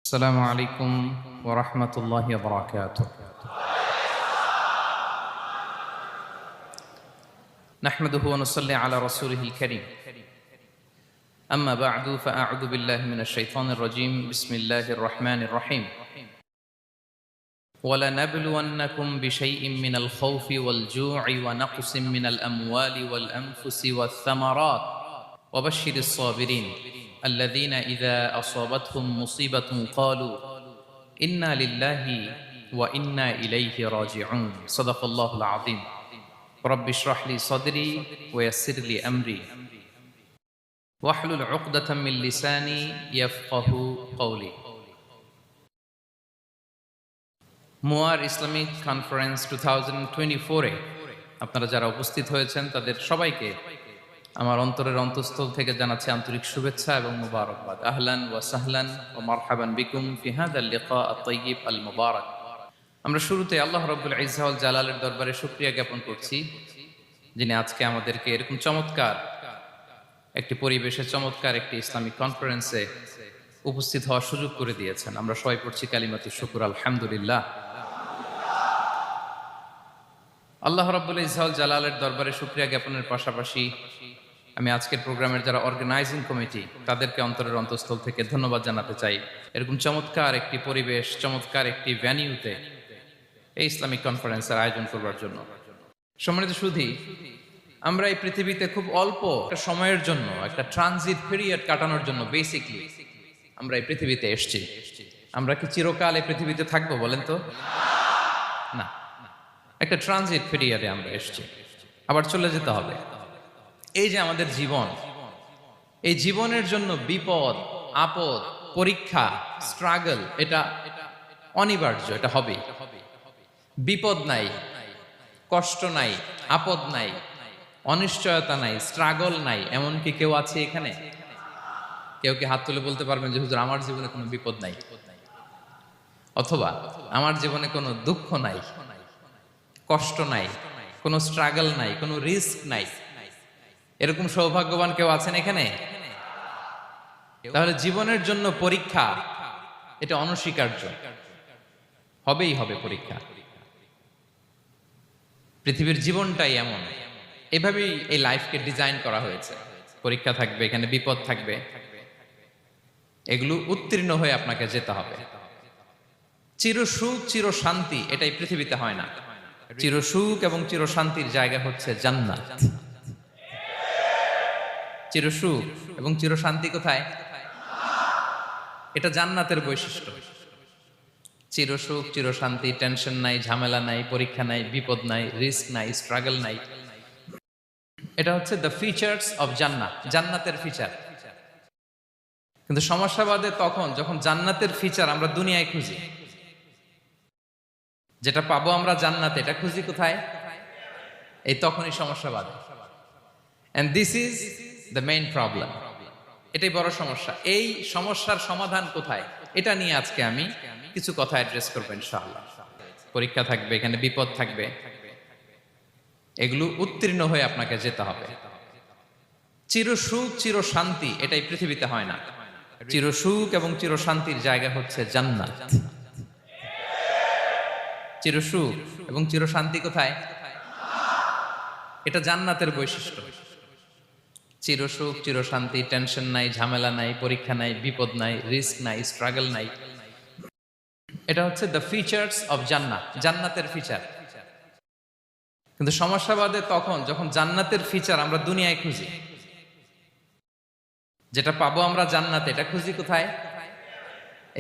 السلام عليكم ورحمة الله وبركاته. نحمده ونصلي على رسوله الكريم. أما بعد فأعوذ بالله من الشيطان الرجيم. بسم الله الرحمن الرحيم. ولنبلونكم بشيء من الخوف والجوع ونقص من الأموال والأنفس والثمرات وبشر الصابرين الذين إذا أصابتهم مصيبة قالوا إنا لله وإنا إليه راجعون. صدق الله العظيم. رب اشرح لي صدري ويسر لي أمري واحلل عقدة من لساني يفقه قولي. মুয়ার Islamic conference 2024-এ আপনারা যারা উপস্থিত হয়েছেন তাদের সবাইকে আমার অন্তরের অন্তঃস্থল থেকে জানাচ্ছি আন্তরিক শুভেচ্ছা এবং মুবারকবাদ। আহলান ওয়া সাহলান ওয়া মারহাবান বিকুম ফি হাযাল লিকা আত-তাইয়িব আল মুবারাক। আমরা শুরুতে আল্লাহ রাব্বুল ইজ্জা ওয়াল জালালের দরবারে শুকরিয়া জ্ঞাপন করছি, যিনি আজকে আমাদেরকে এরকম চমৎকার একটি পরিবেশে চমৎকার একটি ইসলামিক কনফারেন্সে উপস্থিত হওয়ার সুযোগ করে দিয়েছেন। আমরা সবাই পড়ছি কালিমাতুশ শুকর, আলহামদুলিল্লাহ। আল্লাহ রাব্বুল ইজ্জা ওয়াল জালালের দরবারে শুকরিয়া জ্ঞাপনের পাশাপাশি আমি আজকের প্রোগ্রামের যারা অর্গানাইজিং কমিটি তাদেরকে অন্তরের অন্তঃস্থল থেকে ধন্যবাদ জানাতে চাই। এরকম চমৎকার একটি পরিবেশ, চমৎকার একটি ভ্যানিউতে এই ইসলামিক কনফারেন্সের আয়োজন করবার জন্য। সম্মানিত সুধী, আমরা এই পৃথিবীতে খুব অল্প একটা সময়ের জন্য, একটা ট্রানজিট পিরিয়ড কাটানোর জন্য বেসিকলি আমরা এই পৃথিবীতে এসেছি। আমরা কি চিরকাল এই পৃথিবীতে থাকবো বলেন তো? না, একটা ট্রানজিট পিরিয়ডে আমরা এসেছি, আবার চলে যেতে হবে। এই যে আমাদের জীবন, এই জীবনের জন্য বিপদ, আপদ, পরীক্ষা, স্ট্রাগল এটা অনিবার্য, এটা হবে। বিপদ নাই, কষ্ট নাই, আপদ নাই, অনিশ্চয়তা নাই, স্ট্রাগল নাই, এমনকি কেউ আছে এখানে? কেউ কি হাত তুলে বলতে পারবেন যে হুজুর আমার জীবনে কোনো বিপদ নাই, অথবা আমার জীবনে কোনো দুঃখ নাই, কষ্ট নাই, কোনো স্ট্রাগল নাই, কোনো রিস্ক নাই? এরকম সৌভাগ্যবান কেউ আছেন এখানে? তাহলে জীবনের জন্য পরীক্ষা এটা অনস্বীকার্য, হবেই হবে পরীক্ষা। পৃথিবীর জীবনটাই এমন, এভাবেই এই লাইফকে ডিজাইন করা হয়েছে। পরীক্ষা থাকবে, এখানে বিপদ থাকবে, এগুলো উত্তীর্ণ হয়ে আপনাকে যেতে হবে। চির সুখ চির শান্তি এটাই পৃথিবীতে হয় না। চির সুখ এবং চির শান্তির জায়গা হচ্ছে জান্নাত। চির সুখ এবং চির শান্তি কোথায়? এটা জান্নাতের বৈশিষ্ট্য। চির সুখ চির শান্তি, টেনশন নাই, ঝামেলা নাই, পরীক্ষা নাই, বিপদ নাই, রিস্ক নাই, স্ট্রাগল নাই। এটা হচ্ছে দ্য ফিচার্স অফ জান্নাত, জান্নাতের ফিচার। কিন্তু সমস্যা বাদে তখন যখন জান্নাতের ফিচার আমরা দুনিয়ায় খুঁজি। যেটা পাবো আমরা জান্নাতে, এটা খুঁজি কোথায়? এই তখনই সমস্যা বাদে। And this is the main problem. এটাই বড় সমস্যা। এই সমস্যার সমাধান কোথায়, এটা নিয়ে আজকে আমি কিছু কথা অ্যাড্রেস করবো ইনশাআল্লাহ। পরীক্ষা থাকবে, এখানে বিপদ থাকবে, এগুলো উত্তীর্ণ হয়ে আপনাকে যেতে হবে। চির সুখ চির শান্তি এটাই পৃথিবীতে হয় না। চির সুখ এবং চির শান্তির জায়গা হচ্ছে জান্নাত। চির সুখ এবং চির শান্তি কোথায়? এটা জান্নাতের বৈশিষ্ট্য। চির সুখ চির শান্তি, টেনশন নাই, ঝামেলা নাই, পরীক্ষা নাই, বিপদ নাই, রিস্ক নাই, স্ট্রাগল নাই। এটা হচ্ছে দ্য ফিচার্স অফ জান্নাত, জান্নাতের ফিচার। কিন্তু সমস্যা বাদে তখন যখন জান্নাতের ফিচার আমরা দুনিয়ায় খুঁজি। যেটা পাবো আমরা জান্নাতে, এটা খুঁজি কোথায়?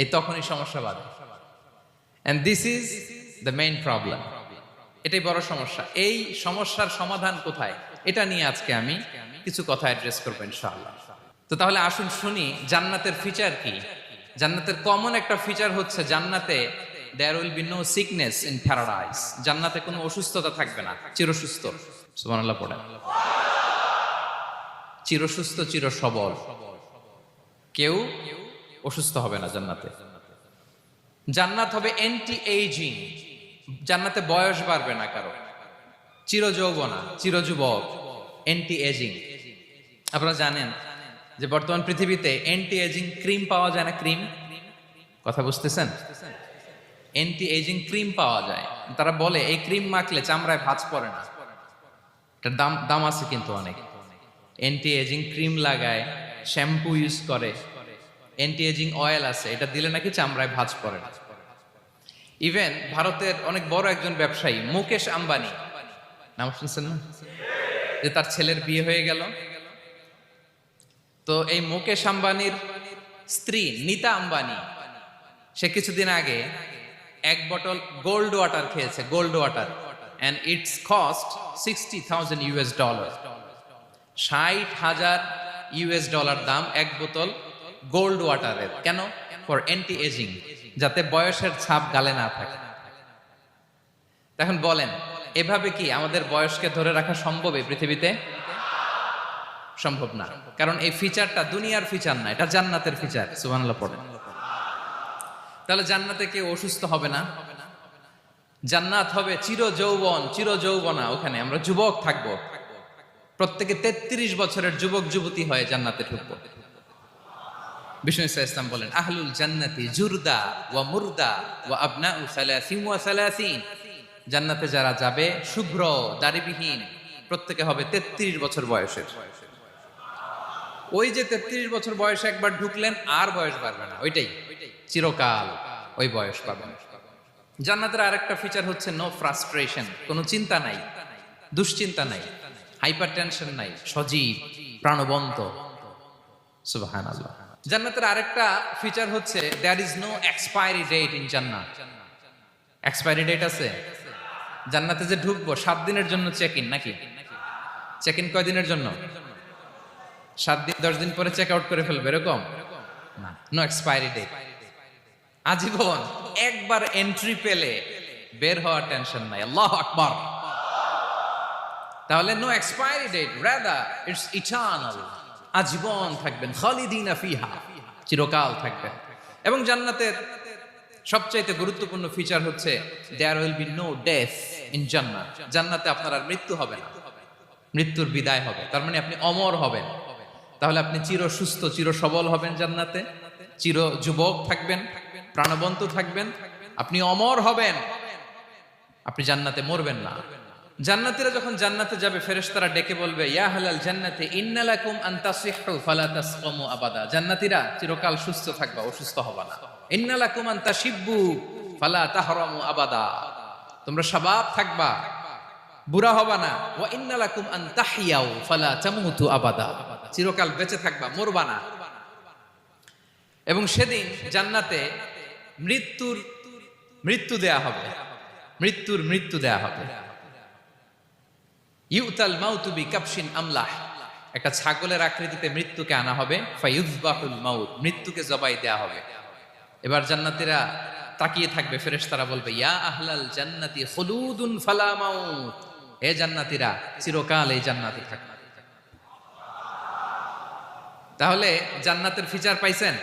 এই তখনই সমস্যা বাদে। And this is the main problem. এটাই বড় সমস্যা। এই সমস্যার সমাধান কোথায়, এটা নিয়ে আজকে আমি কিছু কথা অ্যাড্রেস করবো ইনশাআল্লাহ। তো তাহলে আসুন শুনি জান্নাতের ফিচার কি। জান্নাতের কমন একটা ফিচার হচ্ছে জান্নাতে there will be no sickness in paradise. জান্নাতে কোনো অসুস্থতা থাকবে না, চিরসুস্থ। সুবহানাল্লাহ পড়েন। চিরসুস্থ চির সবল, কেউ অসুস্থ হবে না জান্নাতে। জান্নাত হবে অ্যান্টি এইজিং, জান্নাতে বয়স বাড়বে না কারো। চির যৌবনা, চির যুবক, অ্যান্টি এজিং। আপনারা জানেন যে বর্তমান পৃথিবীতে অ্যান্টি এজিং ক্রিম পাওয়া যায় না? ক্রিম কথা বুঝতেছেন? অ্যান্টি এজিং ক্রিম পাওয়া যায়, তারা বলে এই ক্রিম মাখলে চামড়ায় ভাঁজ পড়ে না। এটার দাম দাম আছে কিন্তু অনেক। অ্যান্টি এজিং ক্রিম লাগায়, শ্যাম্পু ইউজ করে, অ্যান্টি এজিং অয়েল আছে, এটা দিলে নাকি চামড়ায় ভাঁজ পড়ে না। ইভেন ভারতের অনেক বড় একজন ব্যবসায়ী মুকেশ আম্বানি, নাম শুনছেন না? যে তার ছেলের বিয়ে হয়ে গেল, তো এই মুকেশ আম্বানির স্ত্রী নীতা আম্বানি, সে কিছুদিন আগে এক বটল গোল্ড ওয়াটার খেয়েছে, gold water, and it's cost $60,000 $60,000 দাম এক বোতল গোল্ড ওয়াটারের। কেন? ফর অ্যান্টি এজিং, যাতে বয়সের ছাপ গালে না থাকে। এখন বলেন, এভাবে কি আমাদের বয়সকে ধরে রাখা সম্ভব এই পৃথিবীতে? সম্ভব না, কারণ এই ফিচারটা দুনিয়ার ফিচার না, এটা জান্নাতের ফিচার। সুবহানাল্লাহ পড়েন। তাহলে জান্নাতে কেউ অসুস্থ হবে না, জান্নাত হবে চির যৌবন, চির যৌবনা। ওখানে আমরা যুবক থাকবো, প্রত্যেকে 33 বছরের যুবক যুবতী হয়ে জান্নাতে ঢুকবো। বিষ্ণু ইসলাম বলেন, আহলুল জান্নাতি জুরদা ওয়া মুরদা ওয়া আবনাউ সালাসিন ওয়া সালাসিন, জান্নাতে যারা যাবে শুভ্র দাড়িবিহীন, প্রত্যেকে হবে 33 বছর বয়সের। ওই যে 33 বছর বয়সে একবার ঢুকলেন, আর বয়স বাড়বে না, ওইটাই চিরকাল ওই বয়স পাবেন। জান্নাতের আরেকটা ফিচার হচ্ছে নো ফ্রাস্ট্রেশন, কোনো চিন্তা নাই, দুশ্চিন্তা নাই, হাইপার টেনশন নাই, সজীব প্রাণবন্ত। সুবহানাল্লাহ। জান্নাতের আরেকটা ফিচার হচ্ছে there is no expiry date in জান্নাত। এক্সপায়ারি ডেট আছে? জান্নাতে যে ঢুকবো 7 দিনের জন্য চেক ইন, নাকি? চেক ইন কয় দিনের জন্য? 7 দিন, 10 দিন পরে চেক আউট করে ফেলবে, এরকম না। নো এক্সপায়ারি ডেট, আজীবন। একবার এন্ট্রি পেলে বের হওয়ার টেনশন নাই। আল্লাহু আকবার। তাহলে no expiry date, rather it's eternal, আজীবন থাকবেন, খালিদিনা ফিহা, চিরকাল থাকবেন। এবং জান্নাতের সবচাইতে গুরুত্বপূর্ণ ফিচার হচ্ছে there will be no death in জান্নাত। জান্নাতে আপনার আর মৃত্যু হবে না, মৃত্যুর বিদায় হবে। তার মানে আপনি অমর হবেন। তাহলে আপনি চির সুস্থ, চির সবল হবেন জান্নাতে, চির যুবক থাকবেন, প্রাণবন্ত থাকবেন, আপনি অমর হবেন, আপনি জান্নাতে মরবেন না। জান্নাতীরা যখন জান্নাতে যাবে, ফেরেশতারা ডেকে বলবে, ইয়া আহলাল জান্নাতি ইন্না লাকুম আন তাসিহু ফালা তাসকামু আবাদা। জান্নাতীরা চিরকাল সুস্থ থাকবা, অসুস্থ হবা না। ইন্না লাকুম আন তাশিব্বু ফালা তাহরামু আবাদা, তোমরা শাবাব থাকবা, বুড়া হবা না। ওয়া ইন্না লাকুম আন তাহইয়াউ ফালা তামুতু আবাদা, চিরকাল বেঁচে থাকবা, মরবা না। এবং সেদিন জান্নাতে মৃত্যু দেয়া হবে, মৃত্যু দেয়া হবে। ইউতাল মাউতু বিকাবশিন আমলাহ, একটা ছাগলের আকৃতিতে মৃত্যুকে আনা হবে। ফায়ুযবাহুল মাউত, মৃত্যুকে জবাই দেয়া হবে। এবার জান্নাতীরা তাকিয়ে থাকবে, ফেরেশতারা বলবে, ইয়া আহলাল জান্নাতি খুলুদুন ফালা মাউত, হে জান্নাতীরা চিরকাল এই জান্নাতে থাকবে। তাহলে জান্নাতের ফিচার পাইছেন?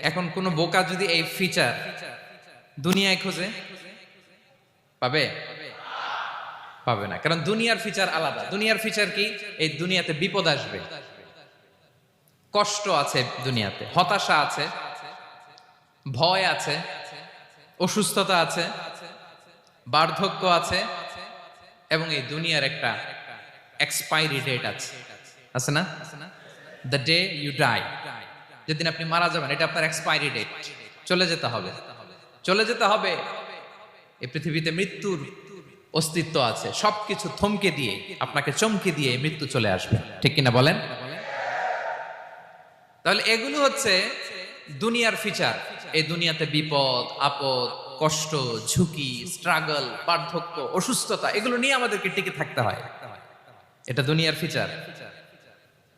এখন কোন বোকা যদি এই ফিচার দুনিয়ায় খোঁজে, পাবে? পাবে না, কারণ দুনিয়ার ফিচার আলাদা। দুনিয়ার ফিচার কি? এই দুনিয়াতে বিপদ আসবে, কষ্ট আছে দুনিয়াতে, হতাশা আছে, ভয় আছে, অসুস্থতা আছে, বার্ধক্য আছে, এবং এই দুনিয়ার একটা এক্সপায়ারি ডেট আছে না? দ্য ডে ইউ ডাই, যেদিন আপনি মারা যাবেন, এটা আপনার এক্সপায়ারি ডেট, চলে যেতে হবে, চলে যেতে হবে। এই পৃথিবীতে মৃত্যুর অস্তিত্ব আছে, সবকিছু থমকে দিয়ে, আপনাকে চমকে দিয়ে মৃত্যু চলে আসবে, ঠিক কিনা বলেন? তাহলে এগুলো হচ্ছে দুনিয়ার ফিচার। এই দুনিয়াতে বিপদ আপদ, কষ্ট, ঝুঁকি, স্ট্রাগল, বার্ধক্য, অসুস্থতা, এগুলো নিয়ে আমাদেরকে টিকে থাকতে হয়। এটা দুনিয়ার ফিচার,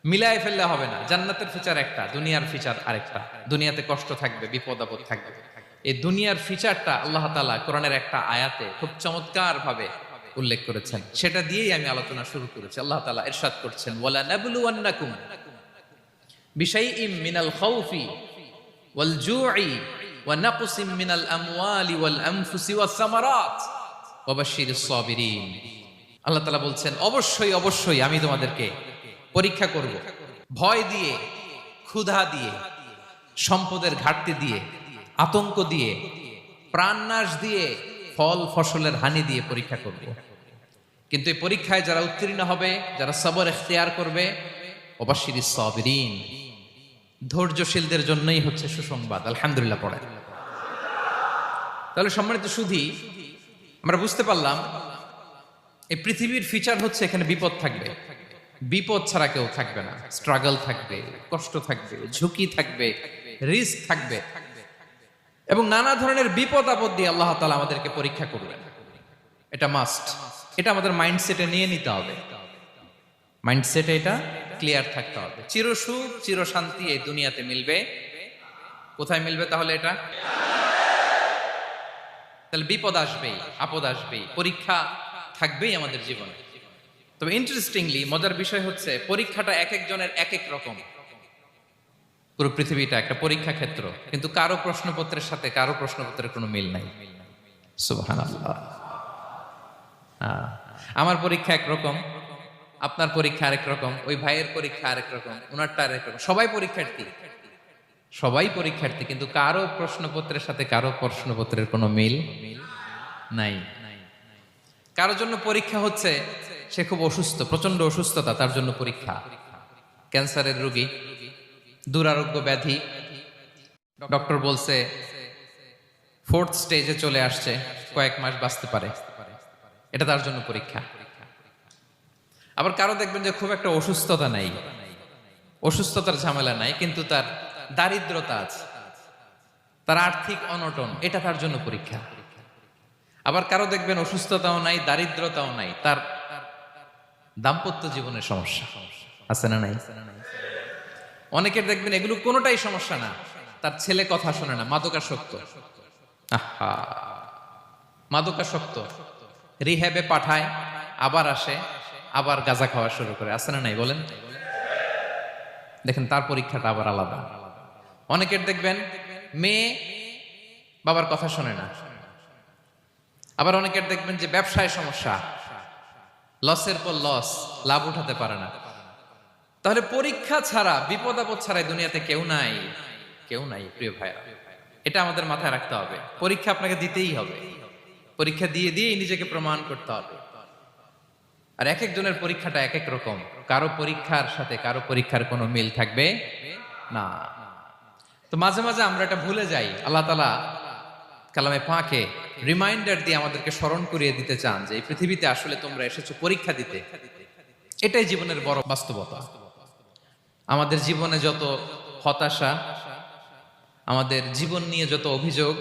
মিলায় ফেললে হবে না। জান্নাতের ফিচার একটা, দুনিয়ার ফিচার আরেকটা। দুনিয়াতে কষ্ট থাকবে, বিপদ আপদ থাকবে। এই দুনিয়ার ফিচারটা আল্লাহ তাআলা কোরআনের একটা আয়াতে খুব চমৎকার ভাবে উল্লেখ করেছেন, সেটা দিয়েই আমি আলোচনা শুরু করেছি। আল্লাহ তাআলা ইরশাদ করছেন, ওয়ালা নাবলুওয়ান্নাকুম বিশাইইম মিনাল খাউফি ওয়াল জুই ওয়া নাকসিম মিনাল আমওয়ালি ওয়াল আনফুসি ওয়াস সামারাত ওয়া বাশশিরিস সাবিরিন। আল্লাহ তাআলা বলছেন, অবশ্যই অবশ্যই আমি তোমাদেরকে পরীক্ষা করব, ভয় দিয়ে, ক্ষুধা দিয়ে, সম্পদের ঘাটতি দিয়ে, আতঙ্ক দিয়ে, প্রাণনাশ দিয়ে, ফল ফসলের হানি দিয়ে পরীক্ষা করব। কিন্তু এই পরীক্ষায় যারা উত্তীর্ণ হবে, যারা সবর ইখতিয়ার করবে, ওয়াবাশশিরিস সাবিরিন, ধৈর্যশীলদের জন্যই হচ্ছে সুসংবাদ। আলহামদুলিল্লাহ পড়ে। তাহলে সম্মানিত সুধী, আমরা বুঝতে পারলাম এই পৃথিবীর ফিচার হচ্ছে এখানে বিপদ থাকবে, বিপদ ছাড়া কেউ থাকবে না। স্ট্রাগল থাকবে, কষ্ট থাকবে, ঝুঁকি থাকবে, রিস্ক থাকবে, এবং নানা ধরনের বিপদ আপদ দিয়ে আল্লাহ তাআলা আমাদেরকে পরীক্ষা করবেন। এটা মাস্ট, এটা আমাদের মাইন্ডসেটে নিয়ে নিতে হবে। মাইন্ডসেটে এটা ক্লিয়ার থাকতে হবে। চিরসুখ চিরশান্তি এই দুনিয়াতে মিলবে, কোথায় মিলবে তাহলে? এটা তাহলে বিপদ আসবেই, আপদ আসবেই, পরীক্ষা থাকবেই আমাদের জীবনে। তবে ইন্টারেস্টিংলি মজার বিষয় হচ্ছে পরীক্ষাটা এক একজনের এক এক রকম। পুরো পৃথিবীটা একটা পরীক্ষা ক্ষেত্র, কিন্তু কারো প্রশ্নপত্রের সাথে কারো প্রশ্নপত্রের কোনো মিল নাই। সুবহানাল্লাহ। আমার পরীক্ষা একরকম, আপনার পরীক্ষা আরেক রকম, ওই ভাইয়ের পরীক্ষা আরেক রকম, ওনারটা আরেক রকম। সবাই পরীক্ষার্থী, সবাই পরীক্ষার্থী, কিন্তু কারো প্রশ্নপত্রের সাথে কারো প্রশ্নপত্রের কোনো মিল নাই। কারোর জন্য পরীক্ষা হচ্ছে সে খুব অসুস্থ, প্রচন্ড অসুস্থতা, তার জন্য পরীক্ষা। ক্যান্সারের রোগী, দুরারোগ্য ব্যাধি, ডক্টর বলছে 4th স্টেজে চলে আসছে, কয়েক মাস বাঁচতে পারে, এটা তার জন্য পরীক্ষা। আবার কারো দেখবেন যে খুব একটা অসুস্থতা নাই, অসুস্থতার ঝামেলা নাই, কিন্তু তার দারিদ্রতা আছে, তার আর্থিক অনটন, এটা তার জন্য পরীক্ষা। আবার কারো দেখবেন অসুস্থতাও নাই, দারিদ্রতাও নাই, তার দাম্পত্য জীবনের সমস্যা আছে না নাই? অনেকের দেখবেন এগুলো কোনোটাই সমস্যা না, তার ছেলে কথা শোনে না, মাদকাসক্ত। আহা, মাদকাসক্ত, রিহ্যাবে পাঠায়, আবার আসে, আবার গাঁজা খাওয়া শুরু করে, আছে না নাই বলেন? দেখেন তার পরীক্ষাটা আবার আলাদা। অনেকের দেখবেন মেয়ে বাবার কথা শোনে না। আবার অনেকের দেখবেন যে ব্যবসায় সমস্যা, লসের পর লস, লাভ উঠাতে পারে না। তাহলে পরীক্ষা ছাড়া, বিপদ আপদ ছাড়া দুনিয়াতে কেউ নাই, কেউ নাই প্রিয় ভাইরা। এটা আমাদের মাথায় রাখতে হবে। পরীক্ষা আপনাকে দিতেই হবে, পরীক্ষা দিয়ে দিয়েই নিজেকে প্রমাণ করতে হবে। আর এক একজনের পরীক্ষাটা এক এক রকম, কারো পরীক্ষার সাথে কারো পরীক্ষার কোনো মিল থাকবে না। তো মাঝে মাঝে আমরা এটা ভুলে যাই। আল্লাহ তাআলা কালামে পাকে রিমাইন্ডার দিয়ে আমাদেরকে স্মরণ করিয়ে দিতে চান যে এই পৃথিবীতে আসলে তোমরা এসেছো পরীক্ষা দিতে। এটাই জীবনের বড় বাস্তবতা। আমাদের জীবনে যত হতাশা, আমাদের জীবন নিয়ে যত অভিযোগ,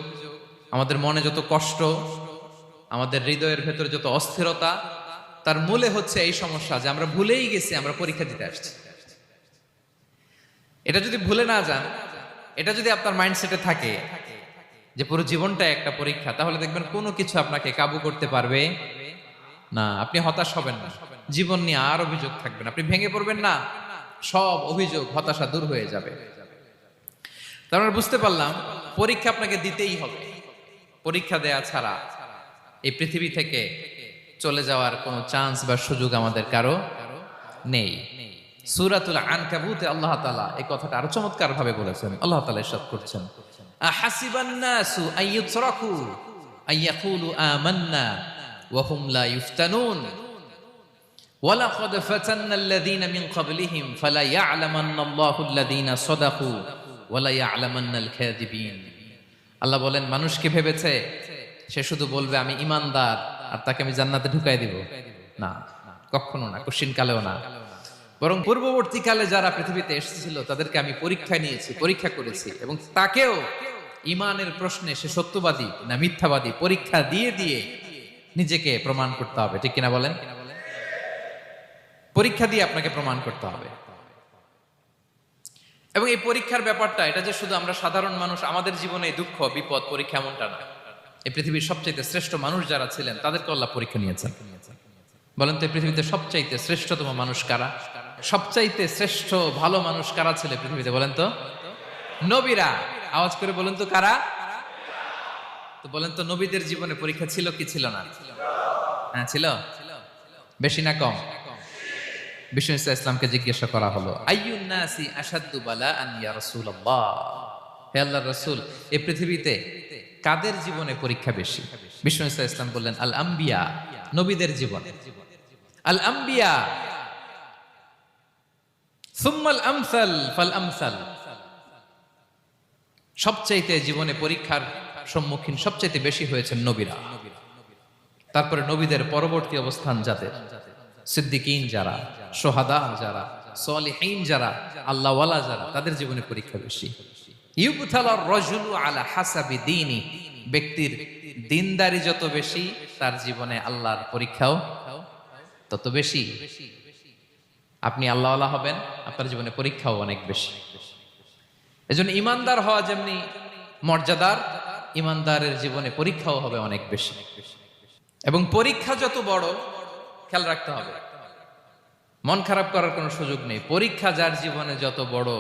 আমাদের মনে যত কষ্ট, আমাদের হৃদয়ের ভেতরে যত অস্থিরতা, তার মূলে হচ্ছে এই সমস্যা যে আমরা ভুলেই গেছি আমরা পরীক্ষা দিতে আসছি। এটা যদি ভুলে না যান, এটা যদি আপনার মাইন্ডসেটে থাকে যে পুরো জীবনটা একটা পরীক্ষা, তাহলে দেখবেন কোনো কিছু আপনাকে কাবু করতে পারবে না। আপনি হতাশ হবেন না, জীবন নিয়ে আর অভিযোগ থাকবে না, আপনি ভেঙে পড়বেন না, সব অভিযোগ হতাশা দূর হয়ে যাবে। তার মানে বুঝতে পারলাম পরীক্ষা আপনাকে দিতেই হবে। পরীক্ষা দেয়া ছাড়া এই পৃথিবী থেকে চলে যাওয়ার কোনো চান্স বা সুযোগ আমাদের কারো নেই। সূরাতুল আনকাবুতে আল্লাহ তাআলা এই কথাটা আরো চমৎকার ভাবে বলেছেন। আল্লাহ তাআলা ইরশাদ করছেন, আহাসিবান নাসু আইয়ুতরাকু আইয়াকুলু আমান্না ওয়া হুম লা ইফতানুন ওয়ালাকাদ ফাতান্নাল্লাযীনা মিন ক্বাবলিহিম ফালা ইয়া'লামান্নাল্লাহুল্লাযীনা সাদাকু ওয়া লা ইয়া'লামান্নাল কাযিবিন। আল্লাহ বলেন, মানুষ কি ভেবেছে সে শুধু বলবে আমি ঈমানদার আর তাকে আমি জান্নাতে ঢুকাই দিব? না, কখনো না, কঠিন কালেও না। বরং পূর্ববর্তী কালে যারা পৃথিবীতে এসেছিল তাদেরকে আমি পরীক্ষায় নিয়েছি, পরীক্ষা করেছি, এবং তাকেও ঈমানের প্রশ্নে সে সত্যবাদী না মিথ্যাবাদী পরীক্ষা দিয়ে দিয়ে নিজেকে প্রমাণ করতে হবে। ঠিক কিনা বলেন? পরীক্ষা দিয়ে আপনাকে প্রমাণ করতে হবে। এবং এই পরীক্ষার ব্যাপারটা, এটা যে শুধু আমরা সাধারণ মানুষ আমাদের জীবনে দুঃখ বিপদ পরীক্ষা, এমনটা না। এই পৃথিবীর সবচাইতে শ্রেষ্ঠ মানুষ যারা ছিলেন তাদেরকে আল্লাহ পরীক্ষা নিয়েছেন। বলেন তো এই পৃথিবীতে সবচাইতে শ্রেষ্ঠতম মানুষ কারা? সবচাইতে শ্রেষ্ঠ ভালো মানুষ কারা ছিল পৃথিবীতে? বলেন তো নবীরা। আওয়াজ করে বলেন তো কারা? তো বলেন তো নবীদের জীবনে পরীক্ষা ছিল কি ছিল না? হ্যাঁ ছিল। বেশি না কম? বিষ্ণু ইসা ইসলামকে জিজ্ঞাসা করা হলো, আইয়ুন নাসি আশাদ্দু বালাআন ইয়া রাসূলুল্লাহ, হে আল্লাহর রাসূল, এই পৃথিবীতে কাদের জীবনে পরীক্ষা বেশি? বিষ্ণু ইসলাম বললেন, আল আম্বিয়া, নবীদের জীবন। আল আম্বিয়া সুম্মাল আমসাল ফাল আমসাল, সবচাইতে জীবনে পরীক্ষার সম্মুখীন সবচাইতে বেশি হয়েছেন নবীরা। তারপরে নবীদের পরবর্তী অবস্থান যাদের, সিদ্দিকিন যারা, সোহাদা যারা, সলিহিন যারা, আল্লাহওয়ালা যারা, তাদের জীবনে পরীক্ষা বেশি। ইউবতালার রাজুলু আলা হাসাবি দীনি, ব্যক্তির দিনদারি যত বেশি তার জীবনে আল্লাহর পরীক্ষাও তত বেশি। আপনি আল্লাহওয়ালা হবেন, আপনার জীবনে পরীক্ষাও অনেক বেশি। এজন্য ইমানদার হওয়া যেমনি মর্যাদার, ইমানদারের জীবনে পরীক্ষাও হবে অনেক বেশি। এবং পরীক্ষা যত বড়, খেয়াল রাখতে হবে, মন খারাপ করার কোনো সুযোগ নেই। পরীক্ষা যার জীবনে যত বড়,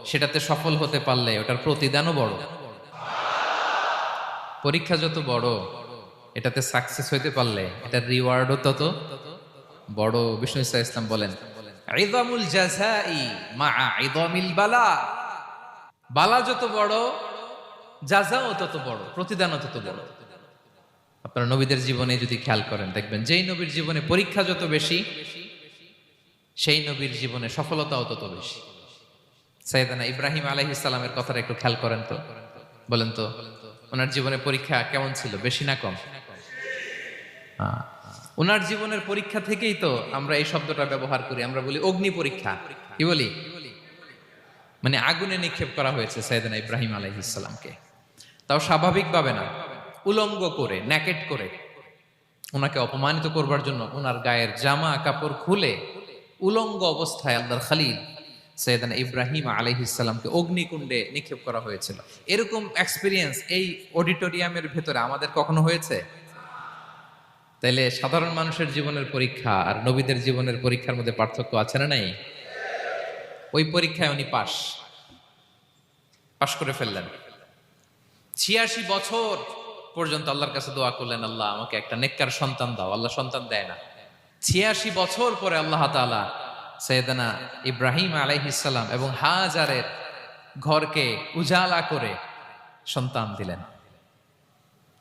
সেটাতে সফল হতে পারলে ওটার প্রতিদানও বড়। পরীক্ষা যত বড়, এটাতে সাকসেস হইতে পারলে এটার রিওয়ার্ডও তত বড়। বিষ্ণু ইসলাম বলেন, ইযামুল জাযাই মাআ ইযামিল বালা, বালা যত বড়, জাযাও তত বড়, প্রতিদানও তত বড়। আপনারা নবীদের জীবনে যদি খেয়াল করেন, দেখবেন যেই নবীর জীবনে পরীক্ষা যত বেশি, সেই নবীর জীবনে সফলতাও তত বেশি। সাইয়েদনা ইব্রাহিম আলাইহিস সালামের কথাটা একটু খেয়াল করেন তো, বলেন তো, ওনার জীবনে পরীক্ষা কেমন ছিল, বেশি না কম? ওনার জীবনের পরীক্ষা থেকেই তো আমরা এই শব্দটা ব্যবহার করি, আমরা বলি অগ্নি পরীক্ষা। কি বলি? মানে আগুনে নিক্ষেপ করা হয়েছে সাইয়েদনা ইব্রাহিম আলাইহিস সালামকে, তাও স্বাভাবিকভাবে না, উলঙ্গ করে, ন্যাকেট করে ওনাকে অপমানিত করবার জন্য ওনার গায়ের জামা কাপড় খুলে উলঙ্গ অবস্থায় আল্লাহর খলিল সাইয়েদনা ইব্রাহিম আলাইহিস সালামকে অগ্নিকুণ্ডে নিক্ষেপ করা হয়েছিল। এরকম এক্সপেরিয়েন্স এই অডিটোরিয়ামের ভেতরে আমাদের কখনো হয়েছে? তাইলে সাধারণ মানুষের জীবনের পরীক্ষা আর নবীদের জীবনের পরীক্ষার মধ্যে পার্থক্য আছে না নাই? ওই পরীক্ষায় উনি পাশ করে ফেললেন। ৮৬ বছর পর্যন্ত আল্লাহর কাছে দোয়া করলেন, আল্লাহ আমাকে একটা নেককার সন্তান দাও। আল্লাহ সন্তান দেয় না। ৮৬ বছর পরে আল্লাহ তাআলা সাইয়েদনা ইব্রাহিম আলাইহিস সালাম এবং হাজারের ঘরকে উজালা করে সন্তান দিলেন।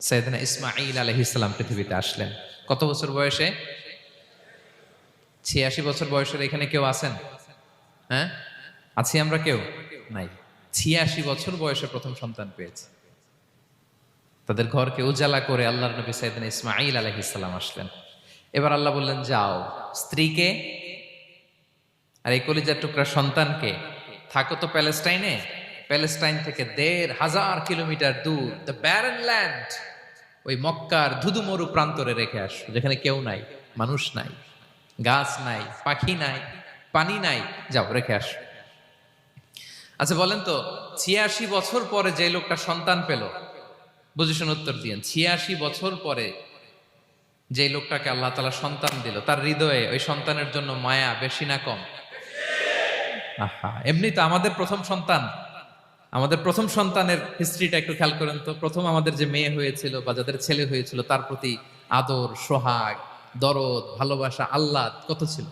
সাইয়েদনা ইসমাঈল আলাইহিস সালাম পৃথিবীতে আসলেন কত বছর বয়সে? ৮৬ বছর বয়সের এখানে কেউ আছেন? হ্যাঁ, আছি আমরা? কেউ নাই। ৮৬ বছর বয়সে প্রথম সন্তান পেয়েছে। তাদের ঘরকে উজালা করে আল্লাহর নবী সাইয়েদনা ইসমাঈল আলাইহিস সালাম আসলেন। এবার আল্লাহ বললেন, যাও, স্ত্রীকে আর এই কলিজার টুকরা সন্তানকে থাকো তো প্যালেস্টাইনে, প্যালেস্টাইন থেকে ১৫০০ কিলোমিটার দূর, দ্য ব্যারেন ল্যান্ড, ওই মক্কার ধুধুমরু প্রান্তরে রেখে আসো, যেখানে কেউ নাই, মানুষ নাই, গাছ নাই, পাখি নাই, পানি নাই, যাও রেখে আসো। আচ্ছা বলেন তো, ৮৬ বছর পরে যে লোকটা সন্তান পেল, বুঝেছেন? উত্তর দিয়েন। ৮৬ বছর পরে যে লোকটাকে আল্লাহ তাআলা সন্তান দিল, তার হৃদয়ে ওই সন্তানের জন্য মায়া বেশি না কম? আহা, এমনি তো আমাদের প্রথম সন্তানের হিস্ট্রিটা একটু খেয়াল করেন তো। প্রথম আমাদের যে মেয়ে হয়েছিল বা যাদের ছেলে হয়েছিল, তার প্রতি আদর, সোহাগ, দরদ, ভালোবাসা, আহ্লাদ কত ছিল।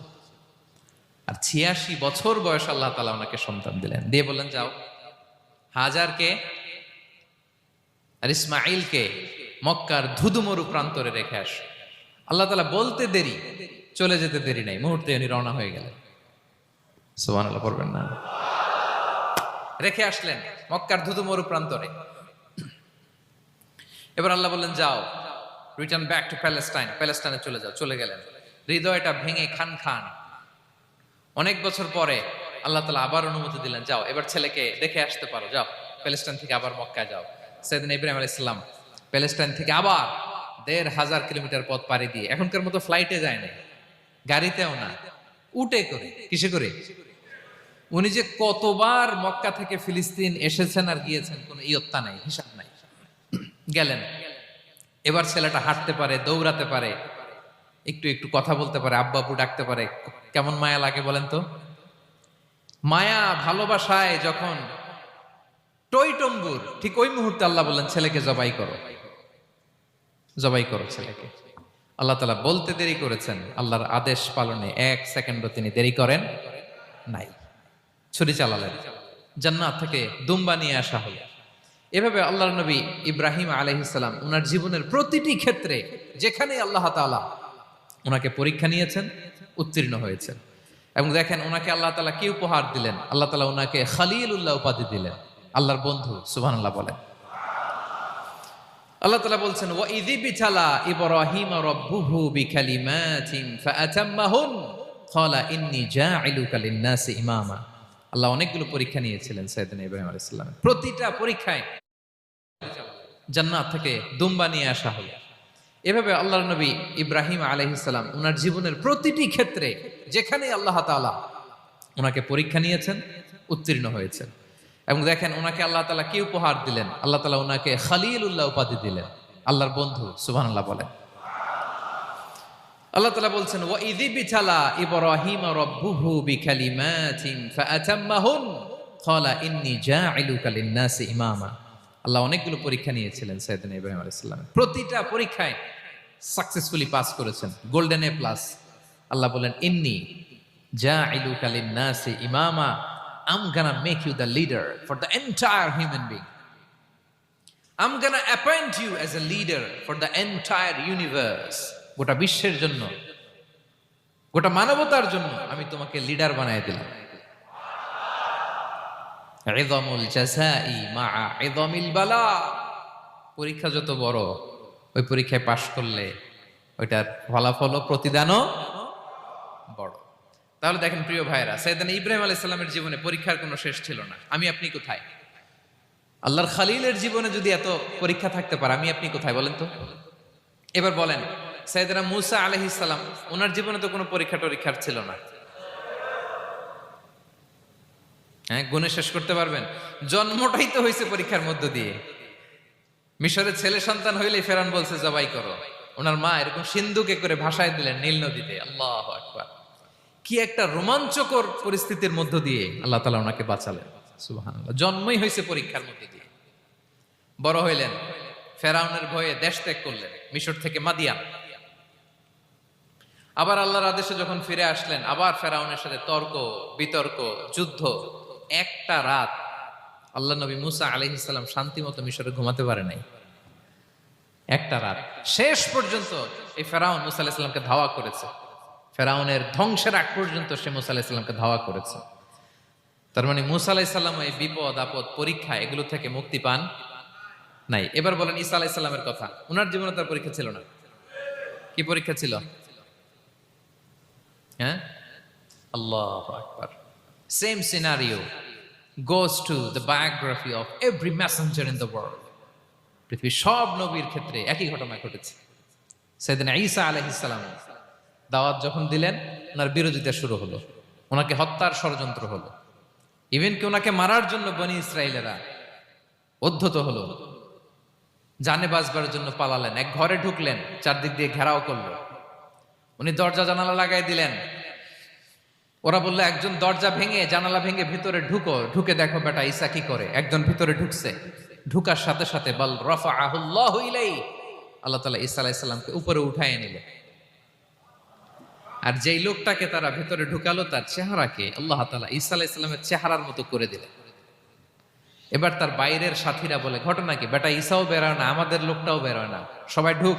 আর ৮৬ বছর বয়স আল্লাহ তাআলা ওনাকে সন্তান দিলেন, দিয়ে বললেন, যাও, হাজারকে আর ইসমাঈলকে মক্কার ধুধুমরু প্রান্তরে রেখে আস। আল্লাহ তাআলা বলতে দেরি, চলে যেতে দেরি নাই, মুহূর্তে উনি রওনা হয়ে গেলেন। সুবহানাল্লাহ পড়বেন না? রেখে আসলেন মক্কার ধুধুমরু প্রান্তরে। এবার আল্লাহ বললেন, যাও, রিটার্ন ব্যাক টু প্যালেস্টাইন, প্যালেস্টাইনে চলে যাও। চলে গেলেন। হৃদয়টা ভেঙে খান খান। অনেক বছর পরে আল্লাহ তাআলা আবার অনুমতি দিলেন, যাও, এবার ছেলেকে দেখে আসতে পারো, যাও, প্যালেস্টাইন থেকে আবার মক্কায় যাও। সাইয়েদনা ইব্রাহিম আলাইহিস সালাম প্যালেস্টাইন থেকে আবার ১৫০০ কিলোমিটার পথ পাড়ি দিয়ে, এখনকার মতো ফ্লাইটে যায় না, গাড়িতেও না, উটে করে। কিসে করে? উনি যে কতবার মক্কা থেকে ফিলিস্তিন এসেছেন আর গিয়েছেন, কোনো ইয়ত্তা নাই, হিসাব নাই। গেলেন। এবার ছেলেটা হাঁটতে পারে, দৌড়াতে পারে, একটু একটু কথা বলতে পারে, আব্বা আব্বু ডাকতে পারে। কেমন মায়া লাগে বলেন তো? মায়া, ভালোবাসায় যখন টইটম্বুর, ঠিক ওই মুহূর্তে আল্লাহ বললেন, ছেলেকে জবাই করো, জবাই করো ছেলেকে। আল্লাহ তাআলা বলতে দেরি করেছেন, আল্লাহর আদেশ পালনে ১ সেকেন্ডও তিনি দেরি করেন নাই। ছুরি চালালেন, জান্নাত থেকে দুম্বা নিয়ে আসা হলো, এভাবে আল্লাহর নবী ইব্রাহিম আলাইহিস সালাম ওনার জীবনের প্রতিটি ক্ষেত্রে যেখানে আল্লাহ তাআলা ওনাকে পরীক্ষা নিয়েছেন, উত্তীর্ণ হয়েছেন। এবং দেখেন ওনাকে আল্লাহ তাআলা কি উপহার দিলেন, আল্লাহ তাআলা ওনাকে খলিলুল্লাহ উপাধি দিলেন, আল্লাহর বন্ধু। সুবহানাল্লাহ বলেন। আল্লাহ তাআলা বলছেন ওয়া ইযি বিতালা ইব্রাহিম রাব্বুহু বিকালিমাতিন ফাআতাম্মাহুন ক্বালা ইন্নী জাঈলুকা লিন-নাসি ইমামা। আল্লাহ অনেকগুলো পরীক্ষা নিয়েছিলেন সাইয়েদনা ইব্রাহিম আলাইহিস সালাম। প্রতিটা পরীক্ষায় জান্নাত থেকে দুম্বা নিয়ে আসা হলো। এভাবে আল্লাহর নবী ইব্রাহিম আলাইহিস সালাম ওনার জীবনের প্রতিটি ক্ষেত্রে যেখানে আল্লাহ তাআলা ওনাকে পরীক্ষা নিয়েছেন, উত্তীর্ণ হয়েছেন। এবং দেখেন ওনাকে আল্লাহ তাআলা কি উপহার দিলেন, আল্লাহ তাআলা ওনাকে খলিলুল্লাহ উপাধি দিলেন, আল্লাহর বন্ধু। সুবহানাল্লাহ বলেন। আল্লাহ তাআলা বলছেন ওয়া ইযি বিতালা ইব্রাহিম রাব্বুহু বিকালিমাতিন ফাআতাম্মাহুন ক্বালা ইন্নী জাঈলুকা লিন-নাসি ইমামা। আল্লাহ অনেকগুলো পরীক্ষা নিয়েছিলেন সাইয়েদনা ইব্রাহিম আলাইহিস সালাম। প্রতিটা পরীক্ষায় সাকসেসফুলি পাস করেছেন, গোল্ডেন এ প্লাস। আল্লাহ বলেন ইন্নী জাঈলুকা লিন-নাসি ইমামা, I'm gonna make you the leader for the entire human being. I'm gonna appoint you as a leader for the entire universe. গোটা বিশ্বের জন্য, গোটা মানবতার জন্য আমি তোমাকে লিডার বানায় দিলাম। ইযমুল জাযাই মা'a ইযমিল বালা। পরীক্ষা যত বড়, ওই পরীক্ষায় পাশ করলে ওইটার ফলাফল ও প্রতিদানও বড়। তাহলে দেখেন প্রিয় ভাইরা, সাইয়েদনা ইব্রাহিম আলাইহিস সালামের জীবনে পরীক্ষার কোনো শেষ ছিল না। আমি আপনি কোথায়? আল্লাহর খলিলের জীবনে যদি এত পরীক্ষা থাকতে পারে, আমি আপনি কোথায় বলেন তো? এবার বলেন সাইয়েদনা মূসা আলাইহিস সালাম, ওনার জীবনে তো কোনো পরীক্ষার ছিল না। হ্যাঁ, গুণে শেষ করতে পারবেন? জন্মটাই তো হয়েছে পরীক্ষার মধ্য দিয়ে। মিশরের ছেলে সন্তান হইলেই ফেরাউন বলছে জবাই করো। ওনার মা এরকম সিন্ধুকে করে ভাসায় দিলেন নীল নদীতে। আল্লাহু আকবার। কি একটা রোমাঞ্চকর পরিস্থিতির মধ্য দিয়ে আল্লাহ তাআলা ওনাকে বাঁচালেন। সুবহানাল্লাহ। জন্মই হয়েছে পরীক্ষার মধ্যে দিয়ে। বড় হইলেন, ফেরাউনের ভয়ে দেশ ত্যাগ করলেন, মিশর থেকে মাদিয়ান। আবার আল্লাহর আদেশে যখন ফিরে আসলেন, আবার ফেরাউনের সাথে তর্ক বিতর্ক, যুদ্ধ। একটা রাত আল্লাহ নবী মূসা আলাইহিস সালাম শান্তি মতো মিশরে ঘুমাতে পারে নাই। একটা রাত। শেষ পর্যন্ত এই ফেরাউন মূসা আলাইহিস সালামকে ধাওয়া করেছে। ফেরাউনের ধ্বংসের আগ পর্যন্ত সে মূসা আলাইহিস সালামকে ধাওয়া করেছে। তার মানে মূসা আলাইহিস সালাম এই বিপদ আপদ পরীক্ষা এগুলো থেকে মুক্তি পান নাই। এবার বলেন ঈসা আলাইহিস সালামের কথা। ওনার জীবনে তার পরীক্ষা ছিল না? কি পরীক্ষা ছিল? হ্যাঁ, আল্লাহু আকবার। Same scenario goes to the biography of every messenger in the world. পৃথিবীর সব নবীর ক্ষেত্রে একই ঘটনা ঘটেছে। সাইয়েদনা ঈসা আলাইহিস সালাম দাওয়াত যখন দিলেন, ওনার বিরোধিতা শুরু হলো, ওনাকে হত্যার ষড়যন্ত্র হলো। ইভেন কি ওনাকে মারার জন্য বনি ইসরাইলেরা উদ্ধত হলো, জানে বাঁচবার জন্য পালালেন। এক ঘরে ঢুকলেন, চারদিক দিয়ে ঘেরাও করলো। উনি দরজা জানালা লাগাই দিলেন। ওরা বললো একজন দরজা ভেঙে জানালা ভেঙে ভিতরে ঢুকে দেখো বেটা ঈসা কি করে। একজন ভিতরে ঢুকছে, ঢুকার সাথে সাথে বল রাফাআহুল্লাহু ইলাইহি, আল্লাহ তাআলা ঈসা আলাইহিস সালামকে উপরে উঠায় নিলেন। আর যেই লোকটাকে তারা ভেতরে ঢুকালো, তার চেহারাকে আল্লাহ তাআলা ঈসা আলাইহিস সালামের চেহারার মতো করে দিলেন। এবার তার বাইরের সাথীরা বলে ঘটনা কি, বেটা ঈসাও বেরোয় না, আমাদের লোকটাও বেরোয় না, সবাই ঢুক।